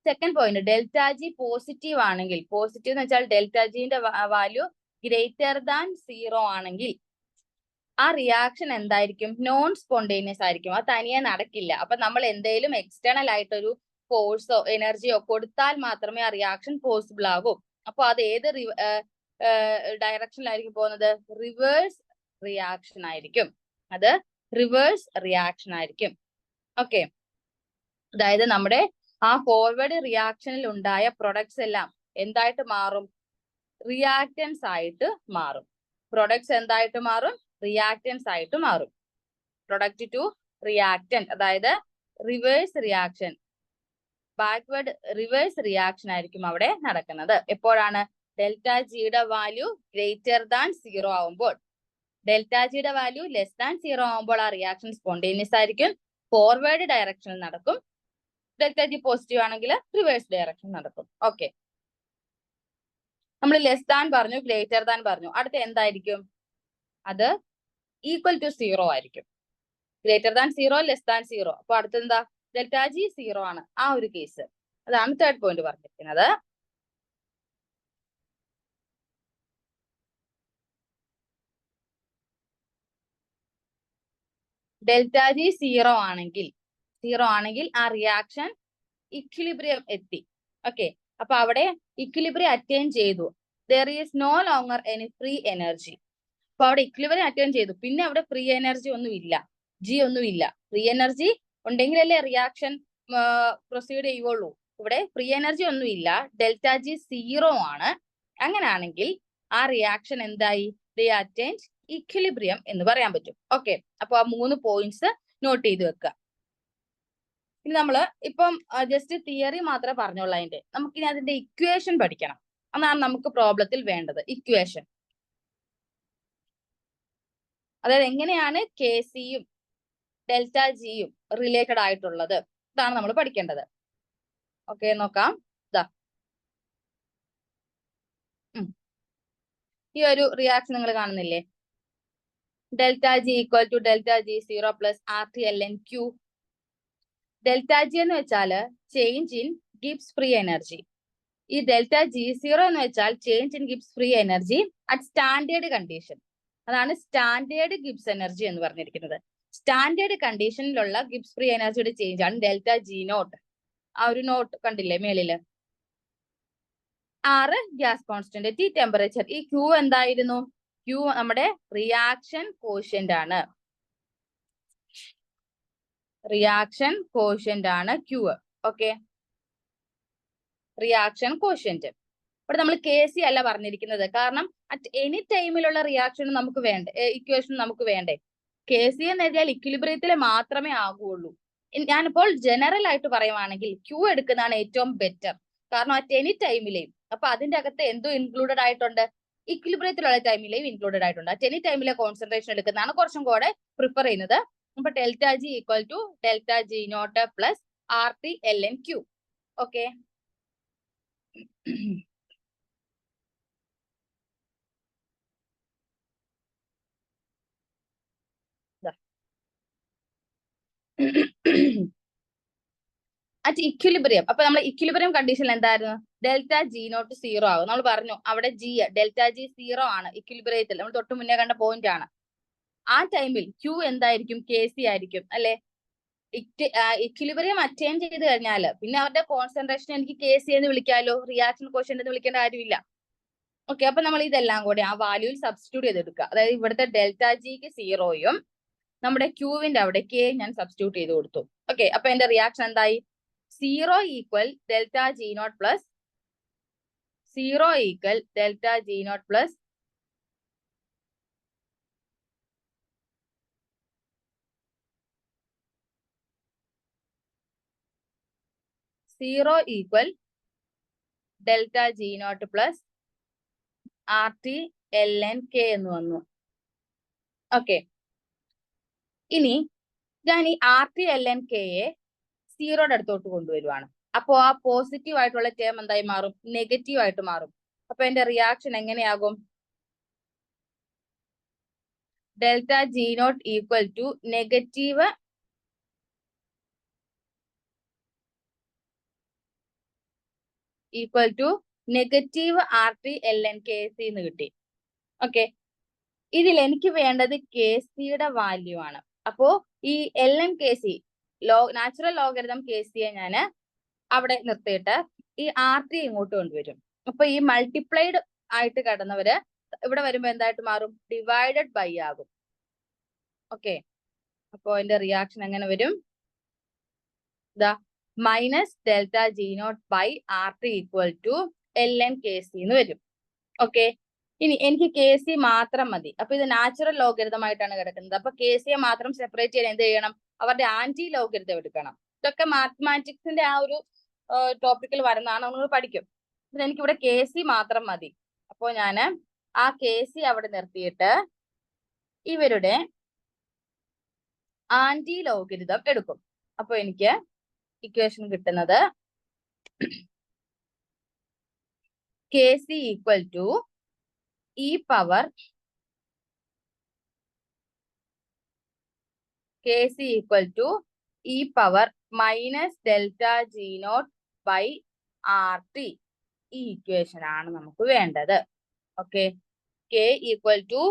Second point, delta G positive ആണെങ്കിൽ, പോസിറ്റീവ് എന്ന് വെച്ചാൽ ഡെൽറ്റ ജിന്റെ വാല്യൂ ഗ്രേറ്റർ ദാൻ 0 ആണെങ്കിൽ ആ റിയാക്ഷൻ എന്തായിരിക്കും? നോൺ സ്പോണ്ടേനിയസ് ആയിരിക്കും. അത് തനിയെ നടക്കില്ല. അപ്പൊ നമ്മൾ എന്തെങ്കിലും എക്സ്റ്റേണൽ ആയിട്ടൊരു ഫോഴ്സോ എനർജിയോ കൊടുത്താൽ മാത്രമേ ആ റിയാക്ഷൻ പോസിബിൾ ആകൂ. അപ്പൊ അത് ഏത് ഡയറക്ഷനിലായിരിക്കും പോകുന്നത്? റിവേഴ്സ് റിയാക്ഷൻ ആയിരിക്കും. അത് റിവേഴ്സ് റിയാക്ഷൻ ആയിരിക്കും. ഓക്കെ, അതായത് നമ്മുടെ ആ ഫോർവേഡ് റിയാക്ഷനിൽ ഉണ്ടായ പ്രൊഡക്ട്സ് എല്ലാം എന്തായിട്ട് മാറും? റിയാക്റ്റൻസ് ആയിട്ട് മാറും. പ്രൊഡക്ട്സ് എന്തായിട്ട് മാറും? റിയാക്റ്റൻസ് ആയിട്ട് മാറും. പ്രൊഡക്റ്റ് ടു റിയാക്റ്റന്റ്, അതായത് reverse reaction, backward reverse reaction ആയിരിക്കും അവിടെ നടക്കുന്നത്. എപ്പോഴാണ്? ഡെൽറ്റ ജിയുടെ വാല്യൂ ഗ്രേറ്റർ ദാൻ 0 ആവുമ്പോൾ. ഡെൽറ്റ ജിയുടെ വാല്യൂ ലെസ് ദാൻ 0 ആവുമ്പോൾ ആ റിയാക്ഷൻ സ്പോണ്ടേനിയസ് ആയിരിക്കും, ഫോർവേഡ് ഡയറക്ഷനിൽ നടക്കും. ഡെൽറ്റ ജി പോസിറ്റീവ് ആണെങ്കിൽ റിവേഴ്സ് ഡയറക്ഷൻ നടക്കും. ഓക്കെ, നമ്മൾ ലെസ് ദാൻ പറഞ്ഞു, ഗ്രേറ്റർ ദാൻ പറഞ്ഞു. അടുത്ത എന്തായിരിക്കും? അത് ഈക്വൽ ടു 0 ആയിരിക്കും. Greater than 0, less than 0. അപ്പൊ അടുത്തെന്താ? ഡെൽറ്റ ജി 0 ആണ്, ആ ഒരു കേസ്. അതാണ് തേർഡ് പോയിന്റ് പറഞ്ഞിരിക്കുന്നത്. ഡെൽറ്റ ജി 0 ആണെങ്കിൽ ആ റിയാക്ഷൻ ഇക്വിലിബ്രിയം എത്തി. ഓക്കെ, അപ്പൊ അവിടെ ഇക്വിലിബ്രിയം അറ്റൈൻ ചെയ്തു. There is no longer any free energy. അപ്പൊ അവിടെ ഇക്വിലിബ്രിയം അറ്റൈൻ ചെയ്തു, പിന്നെ അവിടെ ഫ്രീ എനർജി ഒന്നും ഇല്ല, ജി ഒന്നും ഇല്ല. ഫ്രീ എനർജി ഉണ്ടെങ്കിലല്ലേ റിയാക്ഷൻ പ്രൊസീഡ് ചെയ്യുള്ളൂ. ഇവിടെ ഫ്രീ എനർജി ഒന്നും ഇല്ല, ഡെൽറ്റ ജി 0 ആണ്. അങ്ങനെയാണെങ്കിൽ ആ റിയാക്ഷൻ എന്തായി? ദേ അറ്റൈൻഡ് ഇക്വിലിബ്രിയം എന്ന് പറയാൻ പറ്റും. ഓക്കെ, അപ്പൊ ആ 3 പോയിന്റ്സ് നോട്ട് ചെയ്ത് വെക്കുക. ഇനി നമ്മള് ഇപ്പം ജസ്റ്റ് തിയറി മാത്രമേ പറഞ്ഞോളൂ അതിന്റെ. നമുക്കിനി അതിന്റെ ഇക്വേഷൻ പഠിക്കണം. അതാണ് നമുക്ക് പ്രോബ്ലത്തിൽ വേണ്ടത്, ഇക്വേഷൻ. അതായത് എങ്ങനെയാണ് കെ സിയും ഡെൽറ്റ ജിയും റിലേറ്റഡ് ആയിട്ടുള്ളത്, ഇതാണ് നമ്മൾ പഠിക്കേണ്ടത്. ഓക്കെ, നോക്കാം. ഇതാ ഈ ഒരു റിയാക്ഷൻ നിങ്ങൾ കാണുന്നില്ലേ? Delta G equal to delta G zero plus R T L N Q. Delta G എന്ന് വെച്ചാൽ change in Gibbs free energy. ഈ ഡെൽറ്റ ജി സീറോ എന്ന് വെച്ചാൽ change in Gibbs free energy at standard condition. അതാണ് standard Gibbs energy എന്ന് പറഞ്ഞിരിക്കുന്നത്. Standard കണ്ടീഷനിലുള്ള Gibbs free എനർജിയുടെ ചേഞ്ച് ആണ് ഡെൽറ്റ ജി നോട്ട്. ആ ഒരു നോട്ട് കണ്ടില്ലേ മേളില്? R gas constant, T temperature. ഈ ക്യൂ എന്തായിരുന്നു? ക്യൂ നമ്മുടെ റിയാക്ഷൻ കോഷ്യന്റ് ആണ്. റിയാക്ഷൻ കോഷ്യന്റ് ആണ് ക്യൂ. Okay, reaction quotient. ഇവിടെ നമ്മൾ കെ സി അല്ല പറഞ്ഞിരിക്കുന്നത്, കാരണം അറ്റ് എനി ടൈമിലുള്ള റിയാക്ഷൻ നമുക്ക് വേണ്ട, ഇക്വേഷൻ നമുക്ക് വേണ്ടേ. കെ സി എന്ന് എഴുതിയാൽ ഇക്വിലിബ്രിയത്തിൽ മാത്രമേ ആകുള്ളൂ. ഞാനിപ്പോൾ ജനറൽ ആയിട്ട് പറയുവാണെങ്കിൽ ക്യൂ എടുക്കുന്നതാണ് ഏറ്റവും ബെറ്റർ, കാരണം അറ്റ് എനി ടൈമിലെയും. അപ്പൊ അതിന്റെ അകത്ത് എന്തോ ഇൻക്ലൂഡഡ് ആയിട്ടുണ്ട്? ഇക്വിലിബ്രിയത്തിലുള്ള ടൈമിലെയും ഇൻക്ലൂഡഡ് ആയിട്ടുണ്ട്. അറ്റ് എനി ടൈമിലെ കോൺസെൻട്രേഷൻ എടുക്കുന്നതാണ് കുറച്ചും കൂടെ പ്രിഫർ ചെയ്യുന്നത്. അപ്പൊ delta G equal to delta G naught plus R T L N Q. Okay, at equilibrium. അപ്പൊ നമ്മൾ ഇക്വിലിബ്രിയം കണ്ടീഷൻ എന്തായിരുന്നു? ഡെൽറ്റ ജി നോട്ട് സീറോ ആകും. നമ്മൾ പറഞ്ഞു അവിടെ ജി ഡെൽറ്റ ജി സീറോ ആണ് ഇക്വിലിബ്രിയത്തിൽ, നമ്മൾ തൊട്ട് മുന്നേ കണ്ട പോയിന്റ് ആണ്. ആ ടൈമിൽ ക്യൂ എന്തായിരിക്കും? കെ സി ആയിരിക്കും അല്ലെ? ഇക്വിലിബ്രിയം അറ്റൈൻ ചെയ്ത് കഴിഞ്ഞാൽ പിന്നെ അവരുടെ കോൺസെൻട്രേഷൻ എനിക്ക് കെ സി എന്ന് വിളിക്കാമല്ലോ, റിയാക്ഷൻ കോഷ്യന്റ് എന്ന് വിളിക്കേണ്ട കാര്യമില്ല. ഓക്കെ, അപ്പൊ നമ്മൾ ഇതെല്ലാം കൂടി ആ വാല്യൂയിൽ സബ്സ്റ്റിറ്റ്യൂട്ട് ചെയ്തെടുക്കുക. അതായത് ഇവിടുത്തെ ഡെൽറ്റ ജിക്ക് സീറോയും നമ്മുടെ ക്യൂവിന്റെ അവിടെ കെ ഞാൻ സബ്സ്റ്റിറ്റ്യൂട്ട് ചെയ്ത് കൊടുത്തു. ഓക്കെ, അപ്പൊ എന്റെ റിയാക്ഷൻ എന്തായി? Zero equal delta G naught plus zero equal delta G naught plus zero equal delta G naught plus R T L N K എന്ന് വന്നു. ഓക്കെ, ഇനി ഞാൻ ഈ ആർ ടി എൽ എൻ കെയെ സീറോയുടെ അടുത്തോട്ട് കൊണ്ടുവരുവാണ്. അപ്പോ ആ പോസിറ്റീവ് ആയിട്ടുള്ള ടേം എന്തായി മാറും? നെഗറ്റീവ് ആയിട്ട് മാറും. അപ്പൊ എന്റെ റിയാക്ഷൻ എങ്ങനെയാകും? Delta G naught equal to negative R T L N K C എന്ന് കിട്ടി. ഓക്കെ, ഇതിൽ എനിക്ക് വേണ്ടത് കെ സിയുടെ വാല്യൂ ആണ്. അപ്പോ ഈ L N K C natural logarithm K സിയെ ഞാൻ അവിടെ നിർത്തിയിട്ട് ഈ ആർ ടി ഇങ്ങോട്ട് കൊണ്ടുവരും. അപ്പൊ ഈ മൾട്ടിപ്ലൈഡ് ആയിട്ട് കിടന്നവര് ഇവിടെ വരുമ്പോ എന്തായിട്ട് മാറും? ഡിവൈഡഡ് ബൈ ആകും. ഓക്കെ, അപ്പോ എന്റെ റിയാക്ഷൻ എങ്ങനെ വരും? ഇതാ minus delta G naught by R T equal to L N K C എന്ന് വരും. ഓക്കെ, ഇനി എനിക്ക് കെ സി മാത്രം മതി. അപ്പൊ ഇത് നാച്ചുറൽ ലോഗരിതമായിട്ടാണ് കിടക്കുന്നത്. അപ്പൊ കെ സിയെ മാത്രം സെപ്പറേറ്റ് ചെയ്യാൻ എന്ത് ചെയ്യണം? അവരുടെ ആന്റി ലോഗരിതം എടുക്കണം. ഇതൊക്കെ മാത്തമാറ്റിക്സിന്റെ ആ ഒരു ടോപ്പിക്കിൽ വരുന്നതാണ്, നമ്മൾ പഠിക്കും. എനിക്കിവിടെ കെ സി മാത്രം മതി. അപ്പോൾ ഞാൻ ആ കെ സി അവിടെ നിർത്തിയിട്ട് ഇവരുടെ ആന്റി ലോഗരിതം എടുക്കും. അപ്പൊ എനിക്ക് ഇക്വേഷൻ കിട്ടുന്നത് K C equal to E power minus delta G naught by R T. ഈ ഇക്വേഷൻ ആണ് നമുക്ക് വേണ്ടത്. Okay, K equal to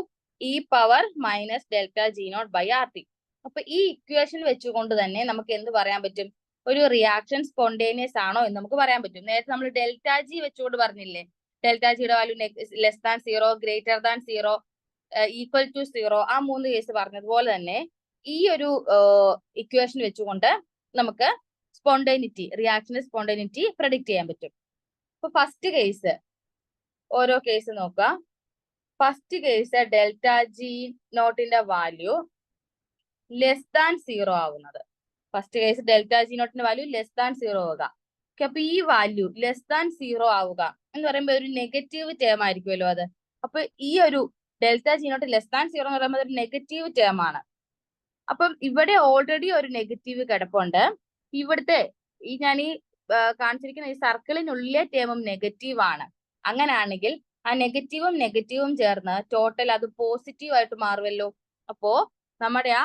E power minus delta G naught by R T. അപ്പൊ ഈ ഇക്വേഷൻ വെച്ചുകൊണ്ട് തന്നെ നമുക്ക് എന്ത് പറയാൻ പറ്റും? ഒരു റിയാക്ഷൻ സ്പോണ്ടേനിയസ് ആണോ എന്ന് നമുക്ക് പറയാൻ പറ്റും. നേരത്തെ നമ്മൾ ഡെൽറ്റ ജി വെച്ചുകൊണ്ട് പറഞ്ഞില്ലേ, ഡെൽറ്റ ജിയുടെ value less than zero, greater than zero, equal to zero, ആ 3 കേസ് പറഞ്ഞതുപോലെ തന്നെ ഈ ഒരു ഇക്വേഷൻ വെച്ചുകൊണ്ട് നമുക്ക് റിയാക്ഷൻ സ്പോണ്ടേനിറ്റി പ്രെഡിക്റ്റ് ചെയ്യാൻ പറ്റും. ഇപ്പൊ ഫസ്റ്റ് കേസ്, ഓരോ കേസ് നോക്കുക. ഫസ്റ്റ് കേസ് ഡെൽറ്റ ജി നോട്ടിന്റെ വാല്യൂ ലെസ് ദാൻ സീറോ ആവുന്നത്. ഫസ്റ്റ് കേസ് ഡെൽറ്റ ജി നോട്ടിന്റെ വാല്യൂ ലെസ് ദാൻ സീറോ ആവുക. അപ്പൊ ഈ വാല്യൂ ലെസ് ദാൻ സീറോ ആവുക എന്ന് പറയുമ്പോൾ ഒരു നെഗറ്റീവ് ടേം ആയിരിക്കുമല്ലോ അത്. അപ്പൊ ഈ ഒരു delta G naught less than zero എന്ന് പറയുമ്പോൾ ഒരു നെഗറ്റീവ് ടേം ആണ്. അപ്പം ഇവിടെ ഓൾറെഡി ഒരു നെഗറ്റീവ് കിടപ്പുണ്ട്. ഇവിടുത്തെ ഞാൻ ഈ കാണിച്ചിരിക്കുന്ന ഈ സർക്കിളിനുള്ളിലെ ടേമും നെഗറ്റീവ് ആണ്. അങ്ങനെയാണെങ്കിൽ ആ നെഗറ്റീവും നെഗറ്റീവും ചേർന്ന് ടോട്ടൽ അത് പോസിറ്റീവ് ആയിട്ട് മാറുമല്ലോ. അപ്പോ നമ്മുടെ ആ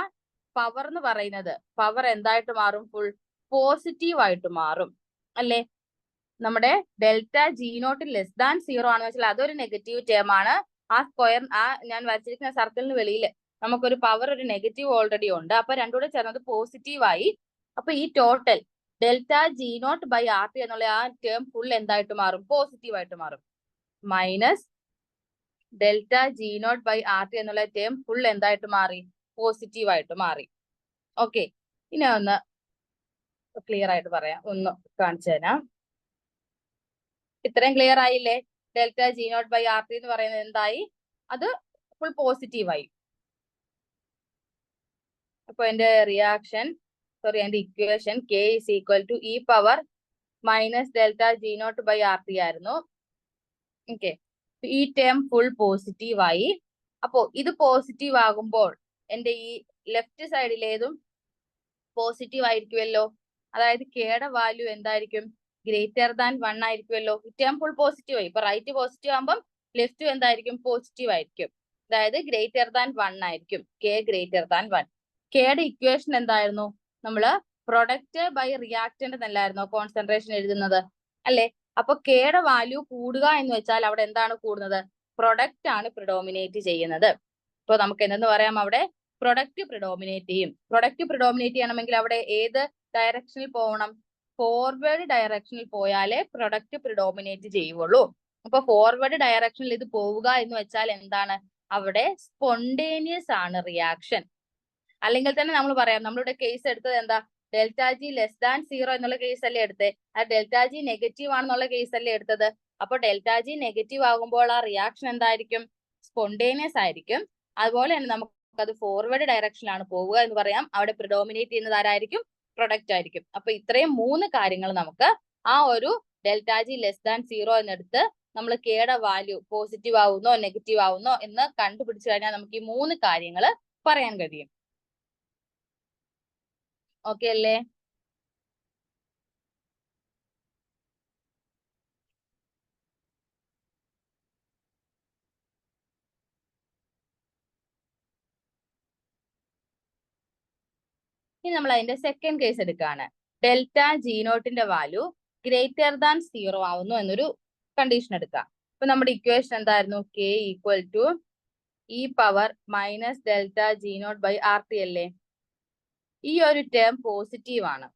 പവർ എന്ന് പറയുന്നത് പവർ എന്തായിട്ട് മാറും? ഫുൾ പോസിറ്റീവ് ആയിട്ട് മാറും അല്ലേ. നമ്മുടെ delta G naught less than zero ആണെന്ന് വെച്ചാൽ അതൊരു നെഗറ്റീവ് ടേം ആണ്. ആ സ്ക്വയർ ഞാൻ വരച്ചിരിക്കുന്ന സർക്കിളിന് വെളിയിൽ നമുക്കൊരു പവർ ഒരു നെഗറ്റീവ് ഓൾറെഡി ഉണ്ട്. അപ്പൊ രണ്ടുകൂടെ ചേർന്നത് പോസിറ്റീവ് ആയി. അപ്പൊ ഈ total delta G naught by R T എന്നുള്ള ആ ടേം ഫുൾ എന്തായിട്ട് മാറും? പോസിറ്റീവ് ആയിട്ട് മാറും. Minus delta G naught by R T എന്നുള്ള ടേം ഫുൾ എന്തായിട്ട് മാറി? പോസിറ്റീവ് ആയിട്ട് മാറി. ഓക്കെ, ഇനി ഒന്ന് ക്ലിയർ ആയിട്ട് പറയാം, ഒന്ന് കാണിച്ചു തരാം. ഇത്രയും ക്ലിയർ ആയില്ലേ? Delta G naught by R T എന്ന് പറയുന്നത് എന്തായി? അത് ഫുൾ പോസിറ്റീവ് ആയി. അപ്പൊ എന്റെ എന്റെ equation K is equal to E power minus delta G naught by R T ആയിരുന്നു. ഓക്കെ, ഈ ടേം ഫുൾ പോസിറ്റീവ് ആയി. അപ്പോ ഇത് പോസിറ്റീവ് ആകുമ്പോൾ എന്റെ ഈ ലെഫ്റ്റ് സൈഡിലേതും പോസിറ്റീവ് ആയിരിക്കുമല്ലോ. അതായത് കെയുടെ വാല്യൂ എന്തായിരിക്കും? ഗ്രേറ്റർ ദാൻ 1 ആയിരിക്കുമല്ലോ. ഈ ടേം ഫുൾ പോസിറ്റീവ് ആയി. ഇപ്പൊ റൈറ്റ് പോസിറ്റീവ് ആകുമ്പോൾ ലെഫ്റ്റ് എന്തായിരിക്കും? പോസിറ്റീവ് ആയിരിക്കും. അതായത് ഗ്രേറ്റർ ദാൻ 1 ആയിരിക്കും. K greater than 1. കെയുടെ ഇക്വേഷൻ എന്തായിരുന്നു? നമ്മള് പ്രൊഡക്റ്റ് ബൈ റിയാക്ടന്റ് എന്നല്ലായിരുന്നോ കോൺസെൻട്രേഷൻ എഴുതുന്നത് അല്ലെ? അപ്പൊ കെയുടെ വാല്യൂ കൂടുക എന്ന് വെച്ചാൽ അവിടെ എന്താണ് കൂടുന്നത്? പ്രൊഡക്റ്റ് ആണ് പ്രിഡോമിനേറ്റ് ചെയ്യുന്നത്. ഇപ്പൊ നമുക്ക് എന്തെന്ന് പറയാം? അവിടെ പ്രൊഡക്റ്റ് പ്രിഡോമിനേറ്റ് ചെയ്യും. പ്രൊഡക്റ്റ് പ്രിഡോമിനേറ്റ് ചെയ്യണമെങ്കിൽ അവിടെ ഏത് ഡയറക്ഷനിൽ പോകണം? ഫോർവേഡ് ഡയറക്ഷനിൽ പോയാലേ പ്രൊഡക്റ്റ് പ്രിഡോമിനേറ്റ് ചെയ്യുള്ളൂ. അപ്പൊ ഫോർവേഡ് ഡയറക്ഷനിൽ ഇത് പോവുക എന്ന് വെച്ചാൽ എന്താണ്? അവിടെ സ്പോണ്ടേനിയസ് ആണ് റിയാക്ഷൻ. അല്ലെങ്കിൽ തന്നെ നമ്മൾ പറയാം, നമ്മളുടെ കേസ് എടുത്തത് എന്താ? Delta G less than zero എന്നുള്ള കേസ് അല്ലേ എടുത്തത്? ആ ഡെൽറ്റ ജി നെഗറ്റീവ് ആണെന്നുള്ള കേസ് അല്ലേ എടുത്തത്? അപ്പൊ ഡെൽറ്റ ജി നെഗറ്റീവ് ആകുമ്പോൾ ആ റിയാക്ഷൻ എന്തായിരിക്കും? സ്പോണ്ടേനിയസ് ആയിരിക്കും. അതുപോലെ തന്നെ നമുക്ക് അത് ഫോർവേഡ് ഡയറക്ഷനിലാണ് പോവുക എന്ന് പറയാം. അവിടെ പ്രിഡോമിനേറ്റ് ചെയ്യുന്നത് ആരായിരിക്കും? പ്രൊഡക്റ്റ് ആയിരിക്കും. അപ്പൊ ഇത്രയും 3 കാര്യങ്ങൾ നമുക്ക് ആ ഒരു delta G less than zero എന്നെടുത്ത് നമ്മൾ കെയുടെ വാല്യൂ പോസിറ്റീവ് ആവുന്നോ നെഗറ്റീവ് ആവുന്നോ എന്ന് കണ്ടുപിടിച്ചു കഴിഞ്ഞാൽ നമുക്ക് ഈ 3 കാര്യങ്ങൾ പറയാൻ കഴിയും. ഓക്കെ അല്ലേ? ഇനി നമ്മൾ അതിന്റെ സെക്കൻഡ് കേസ് എടുക്കുകയാണ്. ഡെൽറ്റ ജി നോട്ടിന്റെ വാല്യൂ ഗ്രേറ്റർ ദാൻ സീറോ ആവുന്നു എന്നൊരു കണ്ടീഷൻ എടുക്കുക. അപ്പൊ നമ്മുടെ ഇക്വേഷൻ എന്തായിരുന്നു? K equal to E power minus delta G naught by R T അല്ലേ? ഈ ഒരു ടേം പോസിറ്റീവ് ആണ്.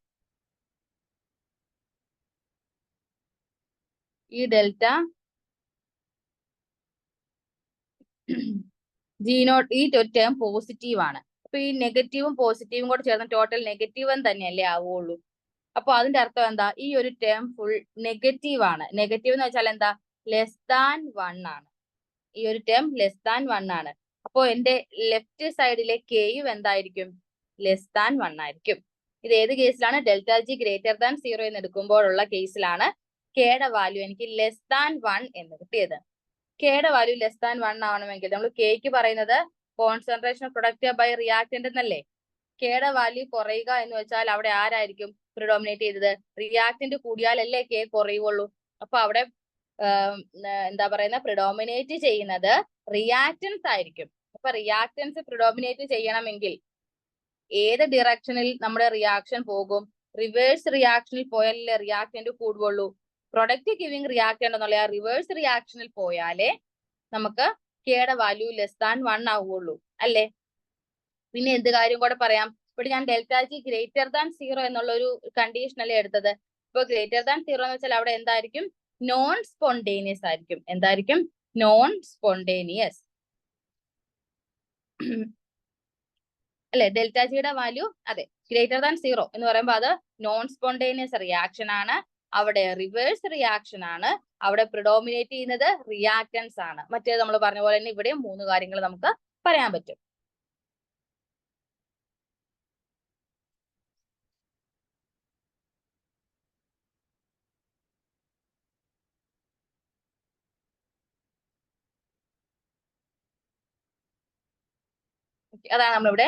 ഈ ഡെൽറ്റ ജി നോട്ട് ഈ ഒരു ടേം പോസിറ്റീവ് ആണ്. അപ്പൊ ഈ നെഗറ്റീവും പോസിറ്റീവും കൂടെ ചേർന്ന് ടോട്ടൽ നെഗറ്റീവ് തന്നെയല്ലേ ആവുള്ളൂ. അപ്പൊ അതിന്റെ അർത്ഥം എന്താ? ഈ ഒരു ടേം ഫുൾ നെഗറ്റീവ് ആണ്. നെഗറ്റീവ് എന്ന് വെച്ചാൽ എന്താ? ലെസ് ദാൻ 1 ആണ്. ഈ ഒരു ടേം ലെസ് ദാൻ 1 ആണ്. അപ്പോ എന്റെ ലെഫ്റ്റ് സൈഡിലെ കെയും എന്തായിരിക്കും? ലെസ് ദാൻ 1 ആയിരിക്കും. ഇത് ഏത് കേസിലാണ്? Delta G greater than zero എന്ന് എടുക്കുമ്പോഴുള്ള കേസിലാണ് കെയുടെ വാല്യൂ എനിക്ക് ലെസ് ദാൻ 1 എന്ന് കിട്ടിയത്. കെയുടെ വാല്യൂ ലെസ് ദാൻ 1 ആവണമെങ്കിൽ നമ്മൾ കെക്ക് പറയുന്നത് concentration of product by reactant എന്നല്ലേ? കെയുടെ വാല്യൂ കുറയുക എന്ന് വെച്ചാൽ അവിടെ ആരായിരിക്കും പ്രിഡോമിനേറ്റ് ചെയ്തത്? റിയാക്ടന്റ് കൂടിയാലല്ലേ കെ കുറയുള്ളൂ. അപ്പൊ അവിടെ എന്താ പറയുന്ന പ്രിഡോമിനേറ്റ് ചെയ്യുന്നത് റിയാക്ടൻസ് ആയിരിക്കും. അപ്പൊ റിയാക്ടൻസ് പ്രിഡോമിനേറ്റ് ചെയ്യണമെങ്കിൽ ഏത് ഡിറക്ഷനിൽ നമ്മുടെ റിയാക്ഷൻ പോകും? റിവേഴ്സ് റിയാക്ഷനിൽ പോയാലേ റിയാക്ടന്റ് കൂടുള്ളൂ. പ്രൊഡക്റ്റ് ഗിവിംഗ് റിയാക്ടന്റ് എന്നുള്ള റിവേഴ്സ് റിയാക്ഷനിൽ പോയാലേ നമുക്ക് കെയുടെ വാല്യൂ ലെസ് ദാൻ 1 ആവുള്ളൂ അല്ലേ? പിന്നെ എന്ത് കാര്യം കൂടെ പറയാം? ഇവിടെ ഞാൻ delta G greater than zero എന്നുള്ള ഒരു കണ്ടീഷനല്ലേ എടുത്തത്. ഇപ്പൊ ഗ്രേറ്റർ ദാൻ സീറോ എന്ന് വെച്ചാൽ അവിടെ എന്തായിരിക്കും? നോൺ സ്പോണ്ടേനിയസ് ആയിരിക്കും. എന്തായിരിക്കും? നോൺ സ്പോണ്ടേനിയസ് അല്ലെ? ഡെൽറ്റ ജിയുടെ വാല്യൂ അതെ ഗ്രേറ്റർ ദാൻ സീറോ എന്ന് പറയുമ്പോൾ അത് നോൺ സ്പോണ്ടേനിയസ് റിയാക്ഷൻ ആണ്. അവിടെ റിവേഴ്സ് റിയാക്ഷൻ ആണ്. അവിടെ പ്രിഡോമിനേറ്റ് ചെയ്യുന്നത് റിയാക്ടൻസ് ആണ്. മറ്റേത് നമ്മൾ പറഞ്ഞ പോലെ തന്നെ ഇവിടെ 3 കാര്യങ്ങൾ നമുക്ക് പറയാൻ പറ്റും. അതാണ് നമ്മളിവിടെ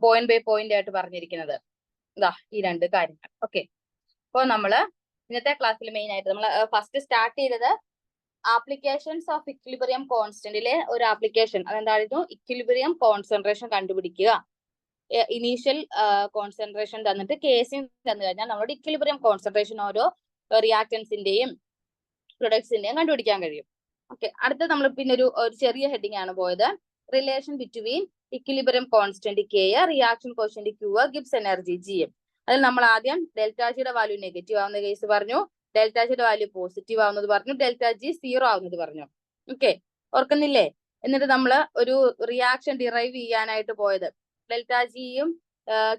പോയിന്റ് ബൈ പോയിന്റ് ആയിട്ട് പറഞ്ഞിരിക്കുന്നത്. ഇതാ ഈ രണ്ട് കാര്യങ്ങൾ. ഓക്കെ, അപ്പോൾ നമ്മള് ഇന്നത്തെ ക്ലാസ്സിൽ മെയിൻ ആയിട്ട് നമ്മൾ ഫസ്റ്റ് സ്റ്റാർട്ട് ചെയ്തത് ആപ്ലിക്കേഷൻസ് ഓഫ് ഇക്വിലിബ്രിയം കോൺസ്റ്റന്റിലെ ഒരു ആപ്ലിക്കേഷൻ. അതെന്തായിരുന്നു? ഇക്വിലിബ്രിയം കോൺസെൻട്രേഷൻ കണ്ടുപിടിക്കുക. ഇനീഷ്യൽ കോൺസെൻട്രേഷൻ തന്നിട്ട് കേസിൻ തന്നു കഴിഞ്ഞാൽ നമ്മളോട് ഇക്വിലിബ്രിയം കോൺസെൻട്രേഷൻ ഓരോ റിയാക്ടൻസിന്റെയും പ്രൊഡക്ട്സിന്റെയും കണ്ടുപിടിക്കാൻ കഴിയും. ഓക്കെ, അടുത്ത നമ്മൾ പിന്നെ ഒരു ചെറിയ ഹെഡിങ് ആണ് പോയത്. Relation between equilibrium constant K, reaction quotient Q, Gibbs energy G M. അതിൽ നമ്മൾ ആദ്യം ഡെൽറ്റ ജിയുടെ വാല്യൂ നെഗറ്റീവ് ആവുന്ന കേസ് പറഞ്ഞു, ഡെൽറ്റ ജിയുടെ വാല്യൂ പോസിറ്റീവ് ആവുന്നത് പറഞ്ഞു, ഡെൽറ്റ ജി 0 ആവുന്നത് പറഞ്ഞു. ഓക്കെ, ഓർക്കുന്നില്ലേ? എന്നിട്ട് നമ്മൾ ഒരു റിയാക്ഷൻ ഡിറൈവ് ചെയ്യാനായിട്ട് പോയത് ഡെൽറ്റ ജിയും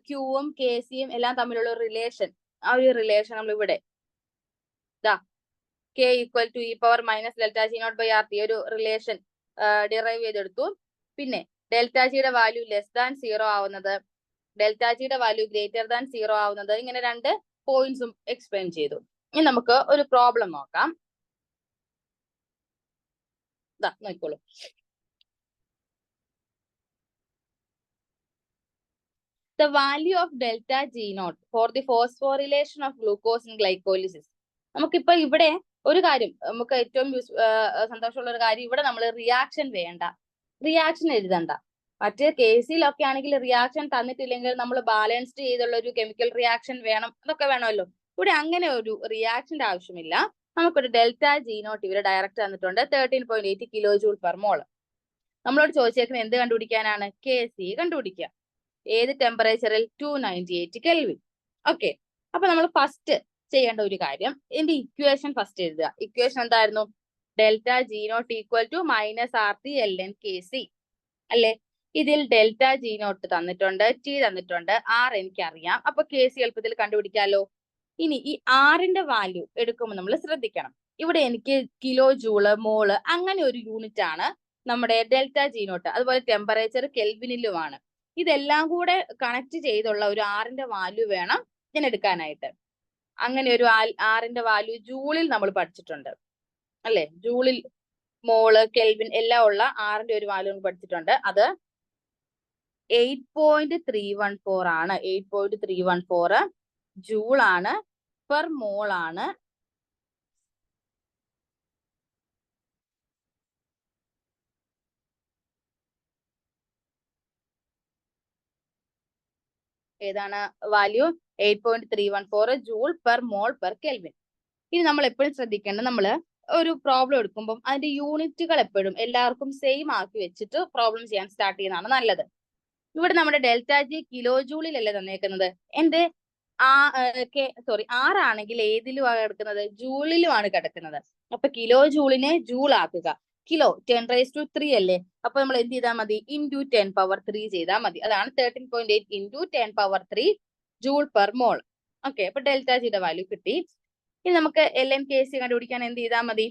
ക്യൂവും കെ സിയും എല്ലാം തമ്മിലുള്ള റിലേഷൻ. ആ ഒരു റിലേഷൻ നമ്മൾ ഇവിടെ K equal to E power minus delta G naught by R T ഒരു റിലേഷൻ ഡിറൈവ് ചെയ്തെടുത്തു. പിന്നെ ഡെൽറ്റ ജിയുടെ വാല്യൂ ലെസ് ദാൻ 0 ആവുന്നത്, ഡെൽറ്റ ജിയുടെ വാല്യൂ ഗ്രേറ്റർ ദാൻ 0 ആവുന്നത്, ഇങ്ങനെ രണ്ട് പോയിന്റ്സും എക്സ്പ്ലെയിൻ ചെയ്തു. ഇനി നമുക്ക് ഒരു പ്രോബ്ലം നോക്കാം. നോക്കിക്കോളൂ. The value of delta G naught for the phosphorylation of glucose in glycolysis. നമുക്കിപ്പോ ഇവിടെ ഒരു കാര്യം, നമുക്ക് ഏറ്റവും സന്തോഷമുള്ള ഒരു കാര്യം, ഇവിടെ നമ്മൾ റിയാക്ഷൻ വേണ്ട, റിയാക്ഷൻ എഴുതണ്ട. മറ്റേ കേസിലൊക്കെ ആണെങ്കിൽ റിയാക്ഷൻ തന്നിട്ടില്ലെങ്കിൽ നമ്മൾ ബാലൻസ്ഡ് ചെയ്തുള്ള ഒരു കെമിക്കൽ റിയാക്ഷൻ വേണം, അതൊക്കെ വേണമല്ലോ. ഇവിടെ അങ്ങനെ ഒരു റിയാക്ഷന്റെ ആവശ്യമില്ല. നമുക്കൊരു ഡെൽറ്റ ജി നോട്ട് ഇവിടെ ഡയറക്റ്റ് തന്നിട്ടുണ്ട്, 13.8 കിലോ ജൂൾ പെർ മോൾ. നമ്മളോട് ചോദിച്ചേക്കുന്നത് എന്ത് കണ്ടുപിടിക്കാനാണ്? കെ സി കണ്ടുപിടിക്കുക. ഏത് ടെമ്പറേച്ചറിൽ? 298 കെൽവിൻ. ഓക്കെ, അപ്പൊ നമ്മൾ ഫസ്റ്റ് ചെയ്യേണ്ട ഒരു കാര്യം, ഇതിന്റെ ഇക്വേഷൻ ഫസ്റ്റ് എഴുതുക. ഇക്വേഷൻ എന്തായിരുന്നു? Delta G naught equal to minus R T L N K C അല്ലെ? ഇതിൽ ഡെൽറ്റ ജി നോട്ട് തന്നിട്ടുണ്ട്, ടി തന്നിട്ടുണ്ട്, ആർ എനിക്കറിയാം, അപ്പൊ കെ സി എളുപ്പത്തിൽ കണ്ടുപിടിക്കാലോ. ഇനി ഈ ആറിന്റെ വാല്യൂ എടുക്കുമ്പോൾ നമ്മൾ ശ്രദ്ധിക്കണം. ഇവിടെ എനിക്ക് കിലോ ജൂള്, മോള് അങ്ങനെ ഒരു യൂണിറ്റ് ആണ് നമ്മുടെ ഡെൽറ്റ ജി നോട്ട്. അതുപോലെ ടെമ്പറേച്ചർ കെൽവിനിലുമാണ്. ഇതെല്ലാം കൂടെ കണക്ട് ചെയ്തുള്ള ഒരു ആറിന്റെ വാല്യൂ വേണം ഞാൻ എടുക്കാനായിട്ട്. അങ്ങനെ ഒരു ആറിന്റെ വാല്യൂ ജൂളിൽ നമ്മൾ പഠിച്ചിട്ടുണ്ട് അല്ലെ? ജൂളിൽ മോള്, കെൽവിൻ എല്ലാം ഉള്ള ആറിന്റെ ഒരു വാല്യൂ നമ്മൾ പഠിച്ചിട്ടുണ്ട്. അത് 8.314 ആണ്. 8.314 ജൂൾ ആണ്, പെർ മോൾ ആണ്. ഏതാണ് value? 8.314 joule per mole per kelvin. ഇനി നമ്മൾ എപ്പോഴും ശ്രദ്ധിക്കേണ്ടത്, നമ്മൾ ഒരു പ്രോബ്ലം എടുക്കുമ്പോൾ അതിന്റെ യൂണിറ്റുകൾ എപ്പോഴും എല്ലാവർക്കും സെയിം ആക്കി വെച്ചിട്ട് പ്രോബ്ലം ചെയ്യാൻ സ്റ്റാർട്ട് ചെയ്യുന്നതാണ് നല്ലത്. ഇവിടെ നമ്മുടെ ഡെൽറ്റ ജി കിലോ ജൂളിലല്ലേ തന്നേക്കുന്നത്. എന്റെ ആറാണെങ്കിൽ ഏതിലുമാണ് കിടക്കുന്നത്? ജൂളിലുമാണ് കിടക്കുന്നത്. അപ്പൊ കിലോ ജൂളിനെ ജൂൾ ആക്കുക. കിലോ 10⁻³ അല്ലേ? അപ്പൊ നമ്മൾ എന്ത് ചെയ്താൽ മതി? ഇൻറ്റു 10⁻³ ചെയ്താൽ മതി. അതാണ് 13.8 into 10⁻³ joule per mole. Okay, അപ്പൊ ഡെൽറ്റ ജിയുടെ വാല്യൂ കിട്ടി. ഇനി നമുക്ക് എൽ എൻ കെ സി കണ്ടുപിടിക്കാൻ എന്ത് ചെയ്താൽ മതി?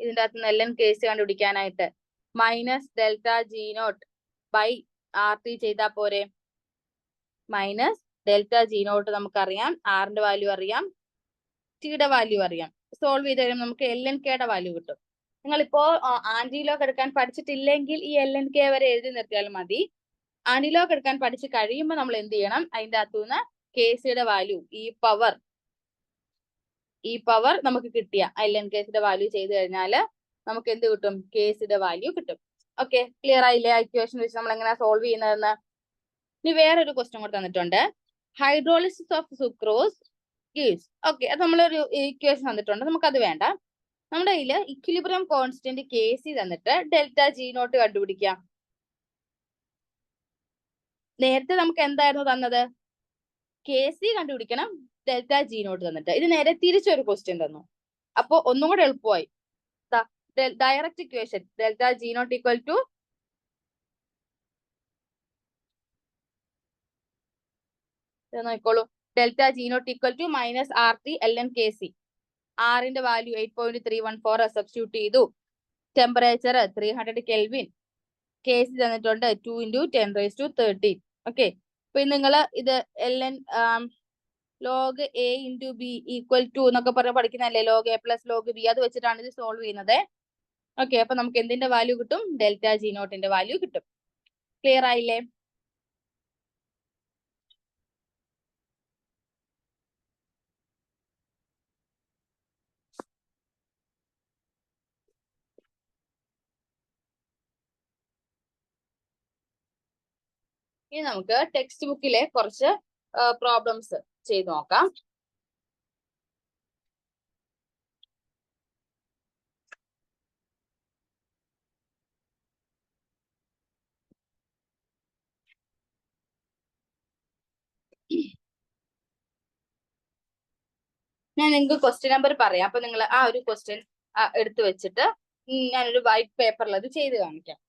ഇതിന്റെ അകത്ത് നിന്ന് എൽ എൻ കെ സി കണ്ടുപിടിക്കാനായിട്ട് minus delta G naught by R T ചെയ്താൽ പോരെ? മൈനസ് ഡെൽറ്റ ജി നോട്ട് നമുക്കറിയാം, ആറിന്റെ വാല്യൂ അറിയാം, ടിയുടെ വാല്യൂ അറിയാം. സോൾവ് ചെയ്ത് കഴിയുമ്പോൾ നമുക്ക് എൽ എൻ കെയുടെ വാല്യൂ കിട്ടും. നിങ്ങളിപ്പോ ആന്റിലോഗ് എടുക്കാൻ പഠിച്ചിട്ടില്ലെങ്കിൽ ഈ എൽ എൻ കെ വരെ എഴുതി നിർത്തിയാലും മതി. ആന്റിലോഗ് എടുക്കാൻ പഠിച്ച് കഴിയുമ്പോൾ നമ്മൾ എന്ത് ചെയ്യണം? അതിന്റെ അകത്തുനിന്ന് കെ സിയുടെ വാല്യൂ ഈ പവർ നമുക്ക് കിട്ടിയ എൽ എൻ കെ സിയുടെ വാല്യൂ ചെയ്ത് കഴിഞ്ഞാൽ നമുക്ക് എന്ത് കിട്ടും? കെ സിയുടെ വാല്യൂ കിട്ടും. ഓക്കെ, ക്ലിയർ ആയില്ലേ? ഇക്വേഷൻ വെച്ച് നമ്മൾ എങ്ങനെയാ സോൾവ് ചെയ്യുന്നതെന്ന്. ഇനി വേറൊരു ക്വസ്റ്റ്യൻ കൂടെ തന്നിട്ടുണ്ട്. Hydrolysis of sucrose gives. Okay, അത് നമ്മളൊരു ഇക്വേഷൻ തന്നിട്ടുണ്ട്, നമുക്കത് വേണ്ട. നമ്മുടെ കയ്യിൽ ഇക്വിലിബ്രിയം കോൺസ്റ്റന്റ് കെ സി തന്നിട്ട് ഡെൽറ്റ ജി നോട്ട് കണ്ടുപിടിക്കാം. നേരത്തെ നമുക്ക് എന്തായിരുന്നു തന്നത്? കെ സി കണ്ടുപിടിക്കണം, ഡെൽറ്റ ജി നോട്ട് തന്നിട്ട്. ഇത് നേരെ തിരിച്ചൊരു ക്വസ്റ്റ്യൻ തന്നു. അപ്പൊ ഒന്നും കൂടെ എളുപ്പമായി. Direct equation delta G naught equal to നോക്കിക്കോളൂ. Delta G naught equal to minus R T L N K C. ആറിന്റെ വാല്യൂ 8.314 സബ്സ്റ്റിറ്റ്യൂട്ട് ചെയ്തു. Temperature 300 kelvin. കെ സി തന്നിട്ടുണ്ട് 2 ഇൻറ്റു 10⁻13. ഓക്കെ, അപ്പൊ നിങ്ങൾ ഇത് L N log A into B equal to എന്നൊക്കെ പറഞ്ഞ് പഠിക്കുന്നതല്ലേ? Log A plus log B. അത് വെച്ചിട്ടാണ് ഇത് സോൾവ് ചെയ്യുന്നത്. ഓക്കെ, അപ്പൊ നമുക്ക് എന്തിന്റെ വാല്യൂ കിട്ടും? ഡെൽറ്റ ജി നോട്ടിന്റെ വാല്യൂ കിട്ടും. ക്ലിയർ ആയില്ലേ? ഇനി നമുക്ക് ടെക്സ്റ്റ് ബുക്കിലെ കുറച്ച് പ്രോബ്ലംസ് ചെയ്ത് നോക്കാം. ഞാൻ നിങ്ങൾക്ക് ക്വസ്റ്റ്യൻ നമ്പർ പറയാം. അപ്പൊ നിങ്ങൾ ആ ഒരു ക്വസ്റ്റ്യൻ എടുത്തു വെച്ചിട്ട് ഞാനൊരു വൈറ്റ് പേപ്പറിൽ അത് ചെയ്ത് കാണിക്കാം.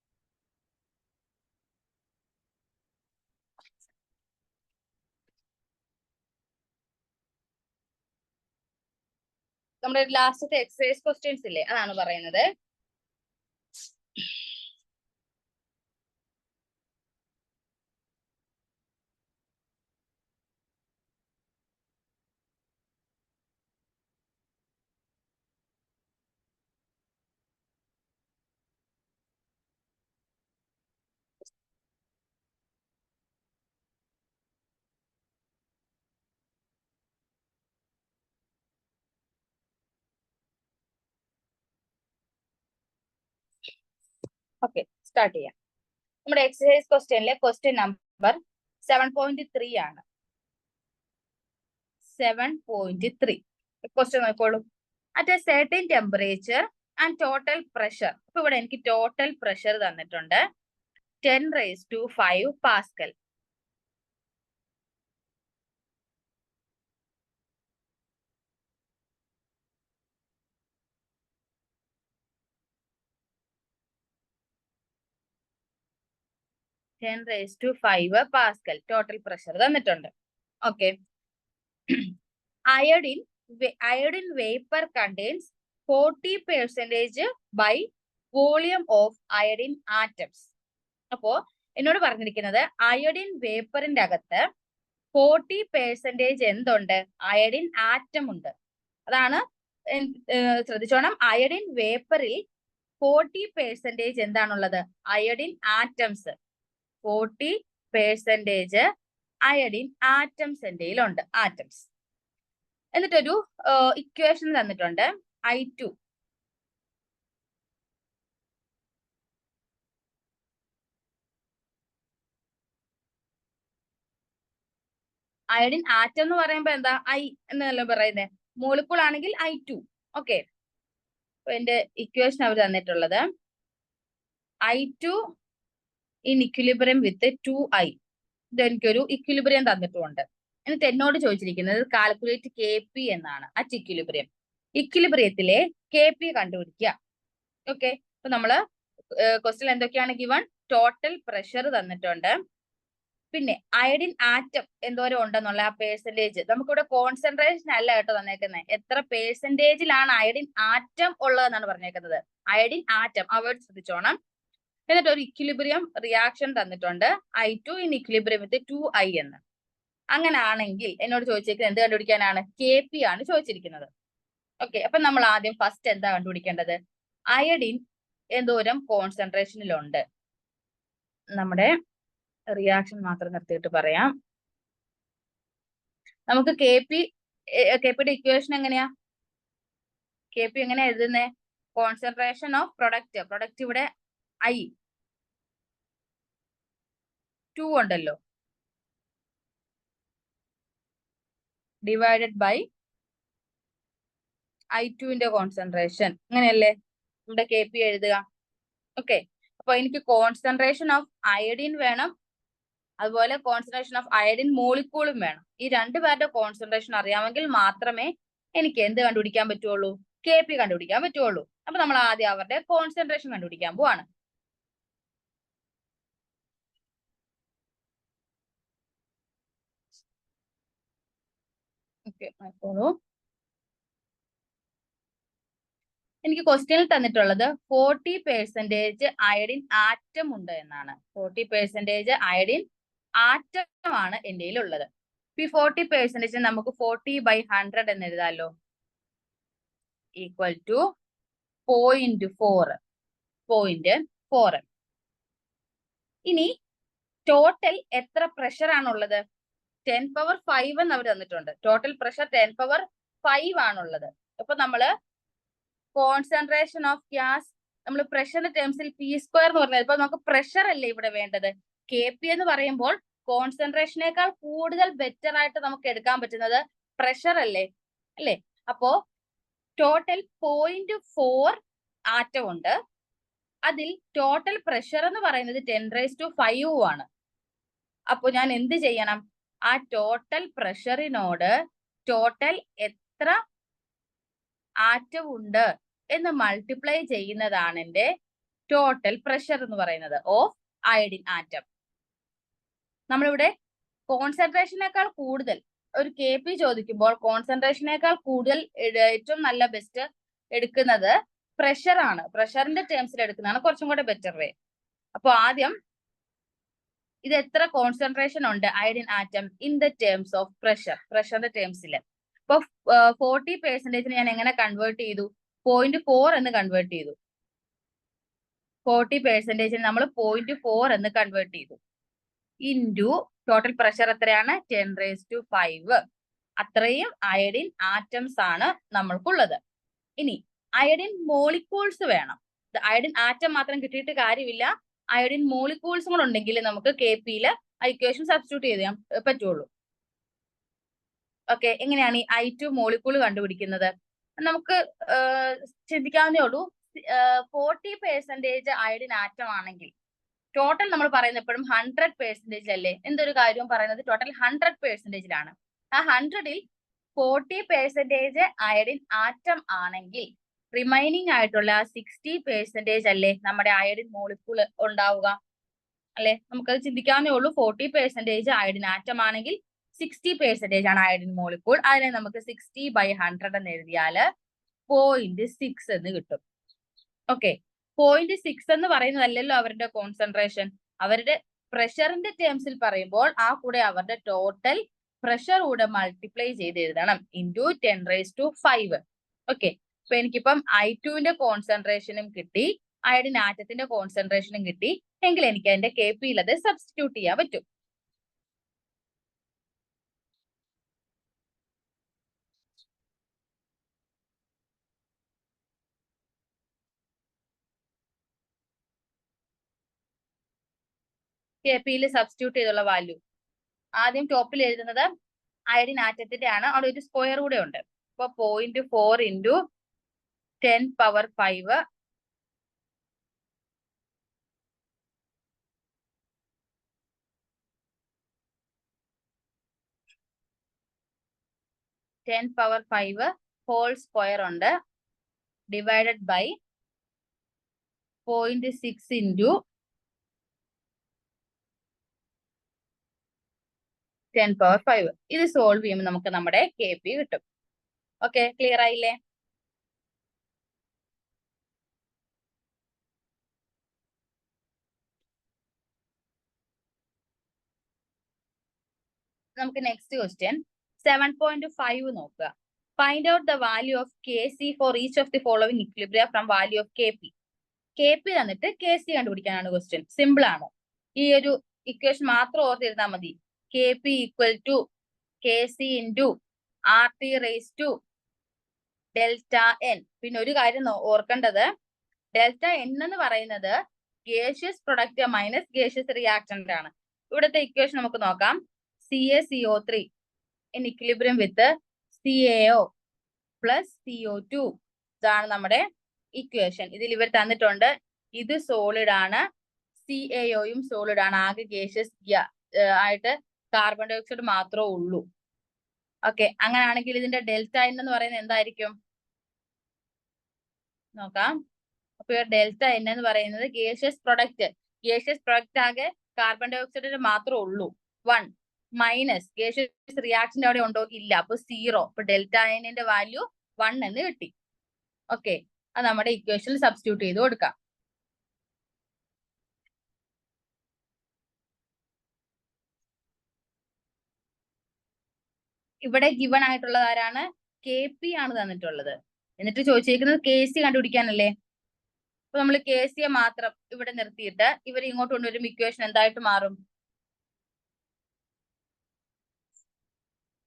നമ്മുടെ ലാസ്റ്റത്തെ എക്സസൈസ് ക്വസ്റ്റ്യൻസ് ഇല്ലേ, അതാണ് പറയുന്നത്. ഓക്കെ, സ്റ്റാർട്ട് ചെയ്യാം. നമ്മുടെ എക്സസൈസ് ക്വസ്റ്റ്യനിലെ ക്വസ്റ്റ്യൻ നമ്പർ 7.3 ആണ്. 7.3 ക്വസ്റ്റ്യൻ നോക്കോളൂ. At a certain temperature and total pressure. അപ്പൊ ഇവിടെ എനിക്ക് ടോട്ടൽ പ്രഷർ തന്നിട്ടുണ്ട് 10⁵ പാസ്കൽ. പാസ്കൽ ടോട്ടൽ പ്രഷർ തന്നിട്ടുണ്ട്. Okay, iodine vapour contains 40% by volume of iodine atoms. അപ്പോ എന്നോട് പറഞ്ഞിരിക്കുന്നത് അയോഡിൻ വേപ്പറിന്റെ അകത്ത് 40% എന്തുണ്ട്? അയോഡിൻ ആറ്റം ഉണ്ട്. അതാണ് ശ്രദ്ധിച്ചോണം. അയോഡിൻ വേപ്പറിൽ 40% എന്താണുള്ളത്? Iodine atoms. 40% അയോഡിൻ ആറ്റംസ് എൻ്റെ കയ്യിലുണ്ട്. ആറ്റംസ്. എന്നിട്ടൊരു ഇക്വേഷൻ തന്നിട്ടുണ്ട്. I2 അയോഡിൻ ആറ്റം എന്ന് പറയുമ്പോ എന്താ? I എന്നല്ലേ പറയുന്നത്. മോളിക്കൂൾ ആണെങ്കിൽ I2. ഓക്കെ, എന്റെ ഇക്വേഷൻ അവർ തന്നിട്ടുള്ളത് I2 in equilibrium with 2I. ഇതെനിക്കൊരു ഇക്വിലിബ്രിയം തന്നിട്ടുമുണ്ട്. എന്നിട്ട് എന്നോട് ചോദിച്ചിരിക്കുന്നത് കാൽക്കുലേറ്റ് Kp എന്നാണ്. At equilibrium. ഇക്വിലിബ്രിയത്തിലെ Kp കണ്ടുപിടിക്കുക. ഓക്കെ, അപ്പൊ നമ്മള് ക്വസ്റ്റ്യൻ എന്തൊക്കെയാണ് ഗിവൺ? ടോട്ടൽ പ്രഷർ തന്നിട്ടുണ്ട്. പിന്നെ അയോഡിൻ ആറ്റം എന്തോരം ഉണ്ടെന്നുള്ള ആ പെർസെന്റേജ്. നമുക്കിവിടെ കോൺസെൻട്രേഷൻ അല്ല കേട്ടോ തന്നേക്കുന്നത്. എത്ര പെർസെന്റേജിലാണ് അയോഡിൻ ആറ്റം ഉള്ളതെന്നാണ് പറഞ്ഞേക്കുന്നത്. അയോഡിൻ ആറ്റം അവേർഡ് ശ്രദ്ധിച്ചോണം. എന്നിട്ട് ഒരു ഇക്വിലിബ്രിയം റിയാക്ഷൻ തന്നിട്ടുണ്ട്. I2 in equilibrium with 2I എന്ന്. അങ്ങനെ ആണെങ്കിൽ എന്നോട് ചോദിച്ചിരിക്കുന്നത് എന്ത് കണ്ടുപിടിക്കാനാണ്? Kp ആണ് ചോദിച്ചിരിക്കുന്നത്. ഓക്കെ, അപ്പൊ നമ്മൾ ആദ്യം ഫസ്റ്റ് എന്താ കണ്ടുപിടിക്കേണ്ടത്? അയോഡിൻ എന്തോരം കോൺസെൻട്രേഷനിലുണ്ട്. നമ്മുടെ റിയാക്ഷൻ മാത്രം നിർത്തിയിട്ട് പറയാം. നമുക്ക് കെപിയുടെ ഇക്വേഷൻ എങ്ങനെയാ? Kp എങ്ങനെയാ എഴുതുന്നേ? കോൺസെൻട്രേഷൻ ഓഫ് പ്രൊഡക്റ്റ് ഇവിടെ I2 ഉണ്ടല്ലോ, ഡിവൈഡഡ് ബൈ I2ന്റെ കോൺസെൻട്രേഷൻ. അങ്ങനെയല്ലേ നമ്മുടെ Kp എഴുതുക. ഓക്കെ, അപ്പൊ എനിക്ക് കോൺസെൻട്രേഷൻ ഓഫ് അയോഡിൻ വേണം, അതുപോലെ കോൺസെൻട്രേഷൻ ഓഫ് അയോഡിൻ മോളിക്കൂളും വേണം. ഈ രണ്ടുപേരുടെ കോൺസെൻട്രേഷൻ അറിയാമെങ്കിൽ മാത്രമേ എനിക്ക് എന്ത് കണ്ടുപിടിക്കാൻ പറ്റുള്ളൂ? Kp കണ്ടുപിടിക്കാൻ പറ്റുള്ളൂ. അപ്പൊ നമ്മൾ ആദ്യം അവരുടെ കോൺസെൻട്രേഷൻ കണ്ടുപിടിക്കാൻ പോവാണ്. ഓക്കെ, നോക്കോളൂ. എനിക്ക് ക്വസ്റ്റ്യനിൽ തന്നിട്ടുള്ളത് 40% അയോഡിൻ ആറ്റം ഉണ്ട് എന്നാണ്. 40% അയോഡിൻ ആറ്റം ആണ് എൻ്റെ ഉള്ളത്. ഈ 40% നമുക്ക് 40/100 എന്ന് എഴുതാമല്ലോ. Equal to 0.4. 0.4 m. ഇനി ടോട്ടൽ എത്ര പ്രഷർ ആണുള്ളത്? 10 പവർ 5 എന്ന് അവർ തന്നിട്ടുണ്ട്. ടോട്ടൽ പ്രഷർ 10 പവർ 5 ആണുള്ളത്. അപ്പൊ നമ്മള് കോൺസെൻട്രേഷൻ ഓഫ് ഗ്യാസ് നമ്മൾ പ്രഷറിന്റെ ടേംസിൽ P² എന്ന് പറഞ്ഞത്, ഇപ്പൊ നമുക്ക് പ്രഷർ അല്ലേ ഇവിടെ വേണ്ടത്. KP എന്ന് പറയുമ്പോൾ കോൺസെൻട്രേഷനേക്കാൾ കൂടുതൽ ബെറ്റർ ആയിട്ട് നമുക്ക് എടുക്കാൻ പറ്റുന്നത് പ്രഷർ അല്ലേ, അല്ലേ? അപ്പോ ടോട്ടൽ 0.4 ആറ്റം ഉണ്ട്. അതിൽ ടോട്ടൽ പ്രഷർ എന്ന് പറയുന്നത് 10⁵ ആണ്. അപ്പൊ ഞാൻ എന്ത് ചെയ്യണം? ആ ടോട്ടൽ പ്രഷറിനോട് ടോട്ടൽ എത്ര ആറ്റം ഉണ്ട് എന്ന് മൾട്ടിപ്ലൈ ചെയ്യുന്നതാണ് എന്റെ ടോട്ടൽ പ്രഷർ എന്ന് പറയുന്നത് ഓഫ് അയഡിൻ ആറ്റം. നമ്മളിവിടെ കോൺസെൻട്രേഷനേക്കാൾ കൂടുതൽ ഒരു KP ചോദിക്കുമ്പോൾ കോൺസെൻട്രേഷനേക്കാൾ കൂടുതൽ ഏറ്റവും നല്ല ബെസ്റ്റ് എടുക്കുന്നത് പ്രഷർ ആണ്. പ്രഷറിന്റെ ടേംസിൽ എടുക്കുന്നതാണ് കുറച്ചും കൂടെ ബെറ്റർ വേ. അപ്പൊ ആദ്യം ഇത് എത്ര കോൺസെൻട്രേഷൻ ഉണ്ട് iodine atom in the terms of pressure, പ്രഷറിന്റെ ടേംസിൽ. ഇപ്പൊ 40% ഞാൻ എങ്ങനെ കൺവേർട്ട് ചെയ്തു? 0.4 എന്ന് കൺവേർട്ട് ചെയ്തു. 40% നമ്മൾ 0.4 എന്ന് കൺവേർട്ട് ചെയ്തു. ഇൻറ്റു ടോട്ടൽ പ്രഷർ എത്രയാണ്? 10⁵. അത്രയും അയഡിൻ ആറ്റംസ് ആണ് നമ്മൾക്കുള്ളത്. ഇനി അയഡിൻ മോളിക്യൂൾസ് വേണം. അയഡിൻ ആറ്റം മാത്രം കിട്ടിയിട്ട് കാര്യമില്ല, അയഡിൻ മോളിക്യൂൾസും കൂടെ ഉണ്ടെങ്കിൽ നമുക്ക് KPയിൽ ഇക്വേഷൻ സബ്സ്റ്റിറ്റ്യൂട്ട് ചെയ്യാൻ പറ്റുള്ളൂ. ഓക്കെ, എങ്ങനെയാണ് ഈ I2 മോളിക്യൂൾ കണ്ടുപിടിക്കുന്നത്? നമുക്ക് ചിന്തിക്കാവുന്നേ ഉള്ളൂ. 40% അയഡിൻ ആറ്റം ആണെങ്കിൽ ടോട്ടൽ നമ്മൾ പറയുന്നത് എപ്പോഴും 100% അല്ലേ? എന്തൊരു കാര്യവും പറയുന്നത് ടോട്ടൽ 100%ലാണ്. ആ 100ൽ 40% അയഡിൻ ആറ്റം ആണെങ്കിൽ റിമൈനിങ് ആയിട്ടുള്ള 60% അല്ലേ നമ്മുടെ അയഡിൻ മോളിക്യൂൾ ഉണ്ടാവുക, അല്ലെ? നമുക്കത് ചിന്തിക്കാവുന്നേ ഉള്ളൂ. 40% അയഡിൻ ആറ്റം ആണെങ്കിൽ 60% ആണ് അയഡിൻ മോളിക്യൂൾ. അതിനെ നമുക്ക് 60/100 എന്ന് എഴുതിയാല് 0.6 എന്ന് കിട്ടും. ഓക്കെ, 0.6 എന്ന് പറയുന്നതല്ലല്ലോ അവരുടെ കോൺസെൻട്രേഷൻ. അവരുടെ പ്രഷറിന്റെ ടേംസിൽ പറയുമ്പോൾ ആ കൂടെ അവരുടെ ടോട്ടൽ പ്രഷർ കൂടെ മൾട്ടിപ്ലൈ ചെയ്ത് എഴുതണം ഇൻറ്റു 10⁵. ഓക്കെ, അപ്പൊ എനിക്കിപ്പം I2വിന്റെ കോൺസെൻട്രേഷനും കിട്ടി, അയഡിൻ ആറ്റത്തിന്റെ കോൺസെൻട്രേഷനും കിട്ടി. എങ്കിൽ എനിക്ക് അതിന്റെ KPയിൽ അത് സബ്സ്റ്റിറ്റ്യൂട്ട് ചെയ്യാൻ പറ്റും. KPയിൽ സബ്സ്റ്റിറ്റ്യൂട്ട് ചെയ്തുള്ള വാല്യൂ ആദ്യം ടോപ്പിൽ എഴുതുന്നത് അയഡിൻ ആറ്റത്തിന്റെ ആണ്. അവിടെ ഒരു സ്ക്വയർ കൂടെ ഉണ്ട്. അപ്പൊ 0.4 into 10 power 5 10 power 5 whole square ഉണ്ട്, ഡിവൈഡഡ് ബൈ 0.6 ഇൻറ്റു 10 പവർ 5. ഇത് സോൾവ് ചെയ്യുമ്പോൾ നമുക്ക് നമ്മുടെ KP കിട്ടും. ഓക്കെ, ക്ലിയർ ആയില്ലേ? നമുക്ക് നെക്സ്റ്റ് ക്വസ്റ്റ്യൻ 7.5 നോക്കുക. Find out the value of KC for each of the following equilibria from value of KP. KP തന്നിട്ട് KC കണ്ടുപിടിക്കാനാണ് ക്വസ്റ്റ്യൻ. സിമ്പിൾ ആണ്. ഈ ഒരു ഇക്വേഷൻ മാത്രം ഓർത്തിരുന്നാൽ മതി. KP equal to KC into RT⁻⁴ Δn. പിന്നെ ഒരു കാര്യം ഓർക്കേണ്ടത്, Δn എന്ന് പറയുന്നത് gaseous product minus gaseous reactant ആണ്. ഇവിടുത്തെ ഇക്വേഷൻ നമുക്ക് നോക്കാം. CaCO3 in equilibrium with CaO plus CO2. ഇതാണ് നമ്മുടെ ഇക്വേഷൻ. ഇതിൽ ഇവർ തന്നിട്ടുണ്ട് ഇത് സോളിഡ് ആണ്, CaOയും സോളിഡ് ആണ്. ആകെ ഗേഷ്യസ് ആയിട്ട് കാർബൺ ഡൈ ഓക്സൈഡ് മാത്രമേ ഉള്ളൂ. ഓക്കെ, അങ്ങനെയാണെങ്കിൽ ഇതിന്റെ Δn എന്ന് പറയുന്നത് എന്തായിരിക്കും നോക്കാം. അപ്പൊ Δn എന്ന് പറയുന്നത് ഗേഷ്യസ് പ്രൊഡക്റ്റ് ആകെ കാർബൺ ഡൈ ഓക്സൈഡിന് മാത്രമേ ഉള്ളൂ. 1 മൈനസ് ഗേഷ്യസ് റിയാക്ടന്റ് അവിടെ ഉണ്ടോ? ഇല്ല. അപ്പൊ 0. അപ്പൊ Δnന്റെ വാല്യൂ 1 എന്ന് കിട്ടി. ഓക്കെ, അത് നമ്മുടെ ഇക്വേഷനിൽ സബ്സ്റ്റിറ്റ്യൂട്ട് ചെയ്ത് കൊടുക്കാം. ഇവിടെ ഗിവൺ ആയിട്ടുള്ളത് ആരാണ്? KP ആണ് തന്നിട്ടുള്ളത്. എന്നിട്ട് ചോദിച്ചേക്കുന്നത് KC കണ്ടുപിടിക്കാനല്ലേ. അപ്പൊ നമ്മൾ KC യെ മാത്രം ഇവിടെ നിർത്തിയിട്ട് ഇവർ ഇങ്ങോട്ട് കൊണ്ടുവരും, ഇക്വേഷൻ എന്തായിട്ട് മാറും?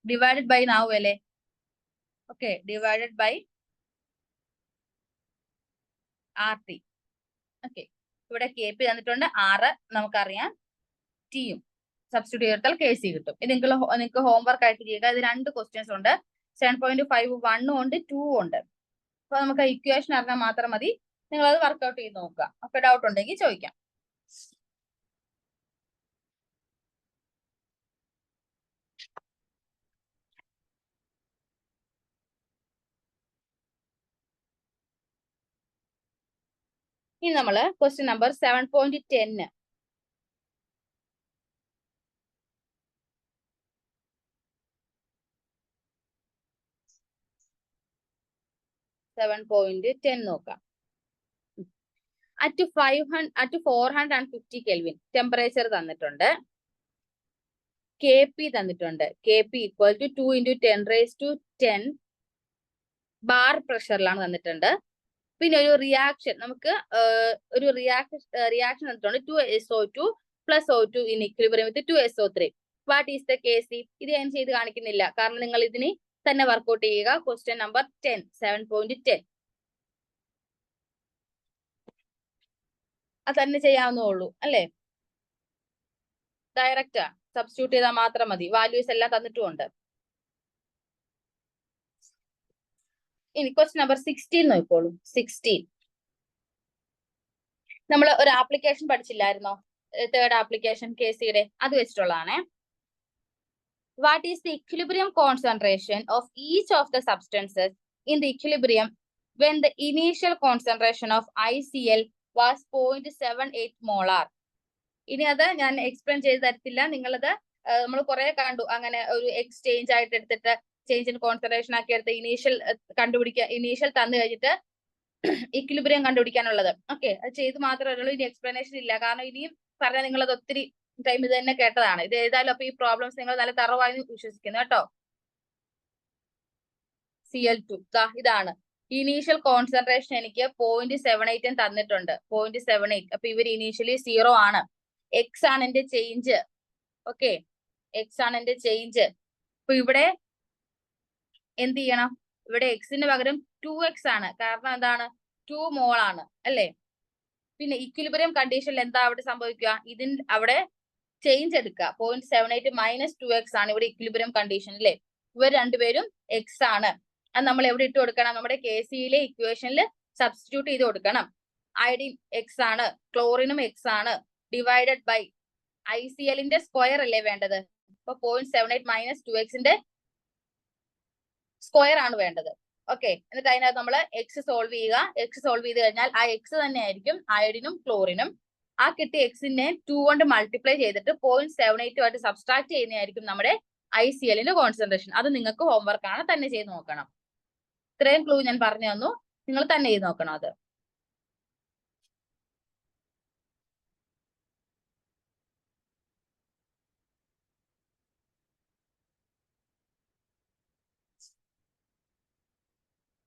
ഡിവൈഡഡ് ബൈ ആവും അല്ലേ? Okay, divided by RT. Okay, ഇവിടെ KP തന്നിട്ടുണ്ട്, 6 നമുക്കറിയാം, Tയും സബ്സ്റ്റിറ്റ്യൂട്ട് ചെയ്താൽ KC കിട്ടും. ഇത് നിങ്ങൾക്ക് ഹോംവർക്ക് ആയിട്ട് ചെയ്യുക. ഇത് 2 ക്വസ്റ്റ്യൻസ് ഉണ്ട്, 7.5 1 ഉണ്ട് 2 ഉണ്ട്. അപ്പൊ നമുക്ക് ഇക്വേഷൻ അറിഞ്ഞാൽ മാത്രം മതി. നിങ്ങൾ അത് വർക്ക്ഔട്ട് ചെയ്ത് നോക്കുക. ഒക്കെ ഡൗട്ട് ഉണ്ടെങ്കിൽ ചോദിക്കാം. ഇനി നമ്മള് ക്വസ്റ്റ്യൻ നമ്പർ 7.10 നോക്കാം. അറ്റ് 450 കെൽവിൻ ടെമ്പറേച്ചർ തന്നിട്ടുണ്ട്. KP തന്നിട്ടുണ്ട്. KP ഈക്വൽ ടു 2 × 10⁻10 ബാർ പ്രഷറിലാണ് തന്നിട്ടുണ്ട്. പിന്നെ ഒരു റിയാക്ഷൻ, നമുക്ക് ഒരു റിയാക്ഷൻ തന്നിട്ടുണ്ട് 2SO2 + O2 in equilibrium with 2SO3. What is the KC? ഇത് ഞാൻ ചെയ്ത് കാണിക്കുന്നില്ല, കാരണം നിങ്ങൾ ഇതിന് തന്നെ വർക്ക്ഔട്ട് ചെയ്യുക. ക്വസ്റ്റ്യൻ നമ്പർ 7.10 അത് തന്നെ ചെയ്യാവുന്നേ അല്ലേ? ഡയറക്റ്റ് സബ്സ്റ്റിറ്റ്യൂട്ട് ചെയ്താൽ മാത്രം മതി. വാല്യൂസ് എല്ലാം തന്നിട്ടുമുണ്ട്. ഇനി ക്വസ്റ്റ്യൻ നമ്പർ 16 നോക്കിക്കോളൂ. 16 നമ്മൾ ഒരു ആപ്ലിക്കേഷൻ പഠിച്ചില്ലായിരുന്നോ? തേർഡ് ആപ്ലിക്കേഷൻ KCയുടെ, അത് വെച്ചിട്ടുള്ളതാണേ. What is the equilibrium concentration of each of the substances in the equilibrium when the initial concentration of ICl was 0.78 molar? ഇനി അത് ഞാൻ എക്സ്പ്ലെയിൻ ചെയ്ത് തരത്തില്ല. നിങ്ങളത് നമ്മൾ കുറെ കണ്ടു, അങ്ങനെ ഒരു എക്സ്ചേഞ്ച് ആയിട്ട് എടുത്തിട്ട് ചേഞ്ച് ഇൻ കോൺസെൻട്രേഷൻ ആക്കി എടുത്ത് ഇനീഷ്യൽ തന്നു കഴിഞ്ഞിട്ട് ഇക്വിലിബ്രിയം കണ്ടുപിടിക്കാനുള്ളത്. ഓക്കെ, അത് ചെയ്ത് മാത്രമേ ഉള്ളൂ. ഇനി എക്സ്പ്ലനേഷൻ ഇല്ല, കാരണം ഇനിയും പറഞ്ഞാൽ നിങ്ങളത് ഒത്തിരി ടൈം ഇത് തന്നെ കേട്ടതാണ്. ഇത് ഏതായാലും അപ്പൊ ഈ പ്രോബ്ലംസ് നിങ്ങൾ നല്ല തറവായി വിശ്വസിക്കുന്നു കേട്ടോ. Cl2 ഇതാണ് ഇനീഷ്യൽ കോൺസെൻട്രേഷൻ. എനിക്ക് 0.78 തന്നിട്ടുണ്ട്, 0.78. അപ്പൊ ഇവർ ഇനീഷ്യലി 0 ആണ്. X ആണ് എന്റെ ചേഞ്ച്. ഓക്കെ, X ആണ് എന്റെ ചേഞ്ച്. അപ്പൊ ഇവിടെ എന്ത് ചെയ്യണം? ഇവിടെ Xന് പകരം 2X ആണ്, കാരണം എന്താണ്? 2 മോൾ ആണ് അല്ലേ? പിന്നെ ഇക്വിലിബ്രിയം കണ്ടീഷനിൽ എന്താ അവിടെ സംഭവിക്കുക? അവിടെ ചേഞ്ച് എടുക്കുക. 0.78 - 2X ആണ് ഇവിടെ ഇക്വിലിബ്രിയം കണ്ടീഷൻ അല്ലേ? ഇവർ രണ്ടുപേരും X ആണ്. അത് നമ്മൾ എവിടെ ഇട്ട് കൊടുക്കണം? നമ്മുടെ KCയിലെ ഇക്വേഷനിൽ സബ്സ്റ്റിറ്റ്യൂട്ട് ചെയ്ത് കൊടുക്കണം. അയഡിൻ X ആണ്, ക്ലോറിനും X ആണ്. ഡിവൈഡഡ് ബൈ IClന്റെ സ്ക്വയർ അല്ലേ വേണ്ടത്? അപ്പൊ 0.78 - 2Xന്റെ സ്ക്വയർ ആണ് വേണ്ടത്. ഓക്കെ, എന്നിട്ട് അതിനകത്ത് നമ്മൾ X സോൾവ് ചെയ്യുക. X സോൾവ് ചെയ്ത് കഴിഞ്ഞാൽ ആ X തന്നെ ആയിരിക്കും അയഡിനും ക്ലോറിനും. ആ കിട്ടിയ Xനെ 2 കൊണ്ട് മൾട്ടിപ്ലൈ ചെയ്തിട്ട് 0.78 ആയിട്ട് സബ്സ്ട്രാക്ട് ചെയ്യുന്നതായിരിക്കും നമ്മുടെ IClന്റെ കോൺസെൻട്രേഷൻ. അത് നിങ്ങൾക്ക് ഹോംവർക്ക് ആണ്, തന്നെ ചെയ്ത് നോക്കണം. ഇത്രയും ക്ലൂ ഞാൻ പറഞ്ഞു തന്നു, നിങ്ങൾ തന്നെ ചെയ്ത് നോക്കണം അത്.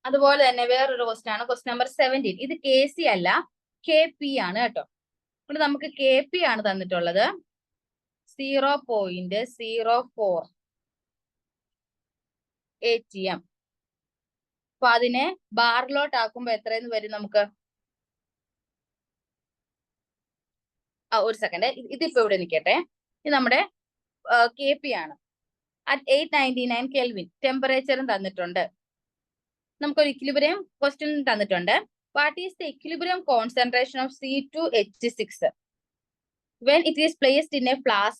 അതുപോലെ തന്നെ വേറൊരു ക്വസ്റ്റ്യൻ ആണ്, ക്വസ്റ്റ്യൻ നമ്പർ 17. ഇത് KC അല്ല, KP ആണ് കേട്ടോ. അതുകൊണ്ട് നമുക്ക് KP ആണ് തന്നിട്ടുള്ളത് 0.04 ATM. അപ്പൊ അതിനെ ബാറിലോട്ട് ആക്കുമ്പോ എത്രയെന്ന് വരും നമുക്ക്? ഒരു സെക്കൻഡ്, ഇതിപ്പോ ഇവിടെ നിൽക്കട്ടെ. ഇത് നമ്മുടെ KP ആണ്. അറ്റ് 899 കെൽവിൻ ടെമ്പറേച്ചറും തന്നിട്ടുണ്ട്. നമുക്കൊരു ഇക്വിലിബ്രിയം ക്വസ്റ്റ്യൻ തന്നിട്ടുണ്ട്. What is the equilibrium concentration of C2H6 when it is placed in a flask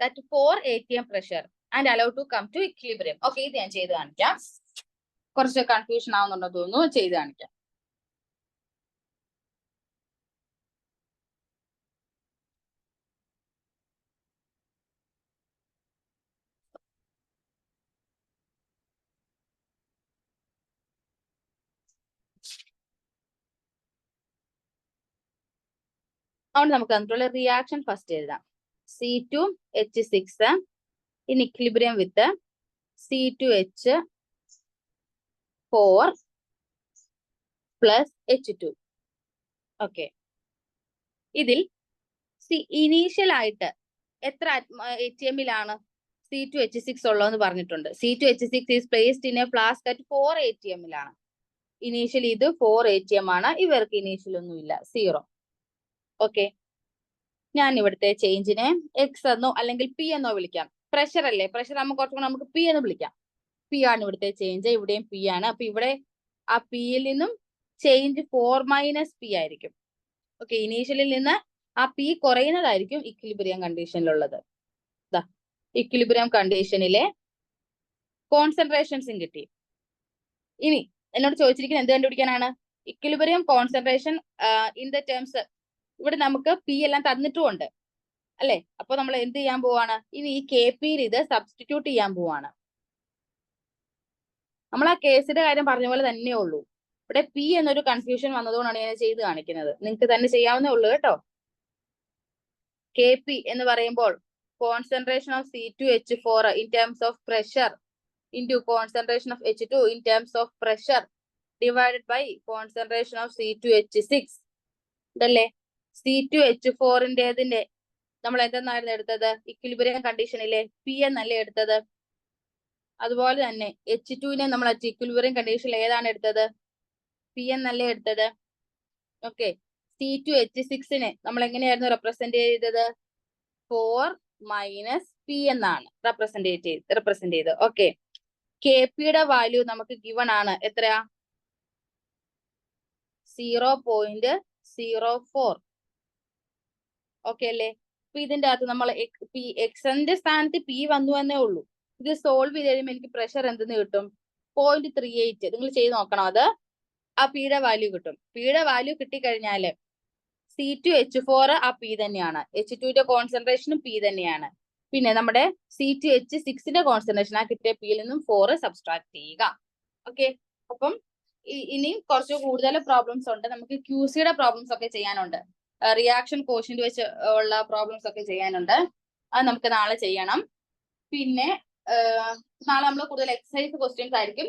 at 4 atm pressure and allowed to come to equilibrium? Okay, ഇത് ഞാൻ ചെയ്ത് കാണിക്കാം. കുറച്ച് കൺഫ്യൂഷൻ ആവുന്നുണ്ടോ തോന്നുന്നു, ചെയ്ത് കാണിക്കാം. അതുകൊണ്ട് നമുക്ക് തന്നിട്ടുള്ള റിയാക്ഷൻ ഫസ്റ്റ് എഴുതാം. C2H6 in equilibrium with C2H4 plus H2. Okay, ഇതിൽ ഇനീഷ്യൽ ആയിട്ട് എത്ര ATMലാണ് C2H6 ഉള്ളതെന്ന് പറഞ്ഞിട്ടുണ്ട്. C2H6 is placed in a flask at 4 ATMലാണ്. ഇനീഷ്യലി ഇത് 4 ATM ആണ്. ഇവർക്ക് ഇനീഷ്യൽ ഒന്നുമില്ല, 0. ഓക്കെ, ഞാൻ ഇവിടുത്തെ ചേഞ്ചിനെ എക്സ് എന്നോ അല്ലെങ്കിൽ പി എന്നോ വിളിക്കാം. പ്രഷർ അല്ലേ, പ്രഷർ നമുക്ക് പി എന്ന് വിളിക്കാം. പി ആണ് ഇവിടുത്തെ ചേഞ്ച്, ഇവിടെയും പി ആണ്. അപ്പൊ ഇവിടെ ആ പിയിൽ നിന്നും ചേഞ്ച് 4 - P ആയിരിക്കും. ഓക്കെ, ഇനീഷ്യലിൽ നിന്ന് ആ പി കുറയുന്നതായിരിക്കും ഇക്വിലിബ്രിയം കണ്ടീഷനിലുള്ളത്. ഇക്വിലിബ്രിയം കണ്ടീഷനിലെ കോൺസെൻട്രേഷൻസും കിട്ടി. ഇനി എന്നോട് ചോദിച്ചിരിക്കുന്നത് എന്ത് കണ്ടുപിടിക്കാനാണ്? Equilibrium concentration in the terms. ഇവിടെ നമുക്ക് പി എല്ലാം തന്നിട്ടുമുണ്ട് അല്ലെ. അപ്പൊ നമ്മൾ എന്ത് ചെയ്യാൻ പോവാണ്? ഇനി ഈ KPയിൽ ഇത് സബ്സ്റ്റിറ്റ്യൂട്ട് ചെയ്യാൻ പോവാണ്. നമ്മൾ ആ കേസിന്റെ കാര്യം പറഞ്ഞ പോലെ തന്നെ ഉള്ളൂ. ഇവിടെ പി എന്നൊരു കൺഫ്യൂഷൻ വന്നതുകൊണ്ടാണ് ഞാൻ ചെയ്ത് കാണിക്കുന്നത്. നിങ്ങൾക്ക് തന്നെ ചെയ്യാവുന്നേ ഉള്ളൂ കേട്ടോ. KP എന്ന് പറയുമ്പോൾ concentration of C2H4 in terms of pressure into concentration of H2 in terms of pressure divided by concentration of C2H6. ഇതല്ലേ C2H4-ന്റെ നമ്മൾ എന്തെന്നായിരുന്നു എടുത്തത്? ഇക്വിലിബ്രിയം കണ്ടീഷനിലെ പി എന്നല്ലേ എടുത്തത്. അതുപോലെ തന്നെ H2-നെ നമ്മൾ ഇക്വിലിബ്രിയം കണ്ടീഷനിൽ ഏതാണ് എടുത്തത്? പി എന്നല്ലേ എടുത്തത്. ഓക്കെ, C2H6-നെ നമ്മൾ എങ്ങനെയായിരുന്നു റെപ്രസെന്റ് ചെയ്തത്? 4 - P എന്നാണ് റെപ്രസെന്റ് ചെയ്ത്. ഓക്കെ, KPയുടെ വാല്യൂ നമുക്ക് ഗിവൺ ആണ്. എത്രയാ? 0.04. ഓക്കെ അല്ലേ. അപ്പൊ ഇതിന്റെ അകത്ത് നമ്മൾ എക്സിന്റെ സ്ഥാനത്ത് പി വന്നു എന്നേ ഉള്ളൂ. ഇത് സോൾവ് ചെയ്ത് കഴിയുമ്പോൾ എനിക്ക് പ്രഷർ എന്തെന്ന് കിട്ടും? 0.38. നിങ്ങൾ ചെയ്ത് നോക്കണം. അത് ആ പിയുടെ വാല്യൂ കിട്ടും. പിയുടെ വാല്യൂ കിട്ടിക്കഴിഞ്ഞാല് C2H4 ആ പി തന്നെയാണ്. H2-ന്റെ കോൺസെൻട്രേഷനും പി തന്നെയാണ്. പിന്നെ നമ്മുടെ C2H6-ന്റെ കോൺസെൻട്രേഷൻ ആ കിട്ടിയ പിയിൽ നിന്നും 4 സബ്സ്ട്രാക്ട് ചെയ്യുക. ഓക്കെ, അപ്പം ഇനിയും കുറച്ച് കൂടുതൽ പ്രോബ്ലംസ് ഉണ്ട്. നമുക്ക് QCയുടെ പ്രോബ്ലംസ് ഒക്കെ ചെയ്യാനുണ്ട്. റിയാക്ഷൻ കോഷ്യന്റ് വെച്ച് ഉള്ള പ്രോബ്ലംസ് ഒക്കെ ചെയ്യാനുണ്ട്. അത് നമുക്ക് നാളെ ചെയ്യണം. പിന്നെ നാളെ നമ്മൾ കൂടുതൽ എക്സസൈസ് ക്വസ്റ്റ്യൻസ് ആയിരിക്കും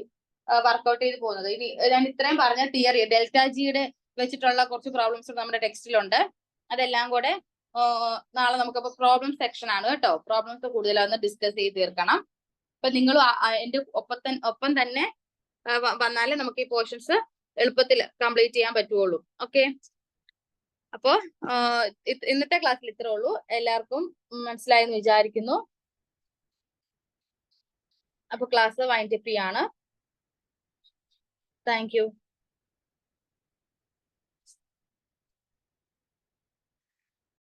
വർക്ക്ഔട്ട് ചെയ്ത് പോകുന്നത്. ഇനി ഞാൻ ഇത്രയും പറഞ്ഞ തിയറി ΔGയുടെ വെച്ചിട്ടുള്ള കുറച്ച് പ്രോബ്ലംസ് നമ്മുടെ ടെക്സ്റ്റിലുണ്ട്. അതെല്ലാം കൂടെ നാളെ നമുക്ക് പ്രോബ്ലം സെക്ഷൻ ആണ് കേട്ടോ. പ്രോബ്ലംസ് കൂടുതലൊന്ന് ഡിസ്കസ് ചെയ്ത് തീർക്കണം. അപ്പൊ നിങ്ങളും എന്റെ ഒപ്പം തന്നെ വന്നാലേ നമുക്ക് ഈ പോർഷൻസ് എളുപ്പത്തിൽ കംപ്ലീറ്റ് ചെയ്യാൻ പറ്റുള്ളൂ. ഓക്കെ, അപ്പോ ഇന്നത്തെ ക്ലാസ്സിൽ ഇത്രേ ഉള്ളൂ. എല്ലാവർക്കും മനസ്സിലായെന്ന് വിചാരിക്കുന്നു. അപ്പൊ ക്ലാസ് വൈൻഡ് അപ്പ് ചെയ്യാണ്. Thank you.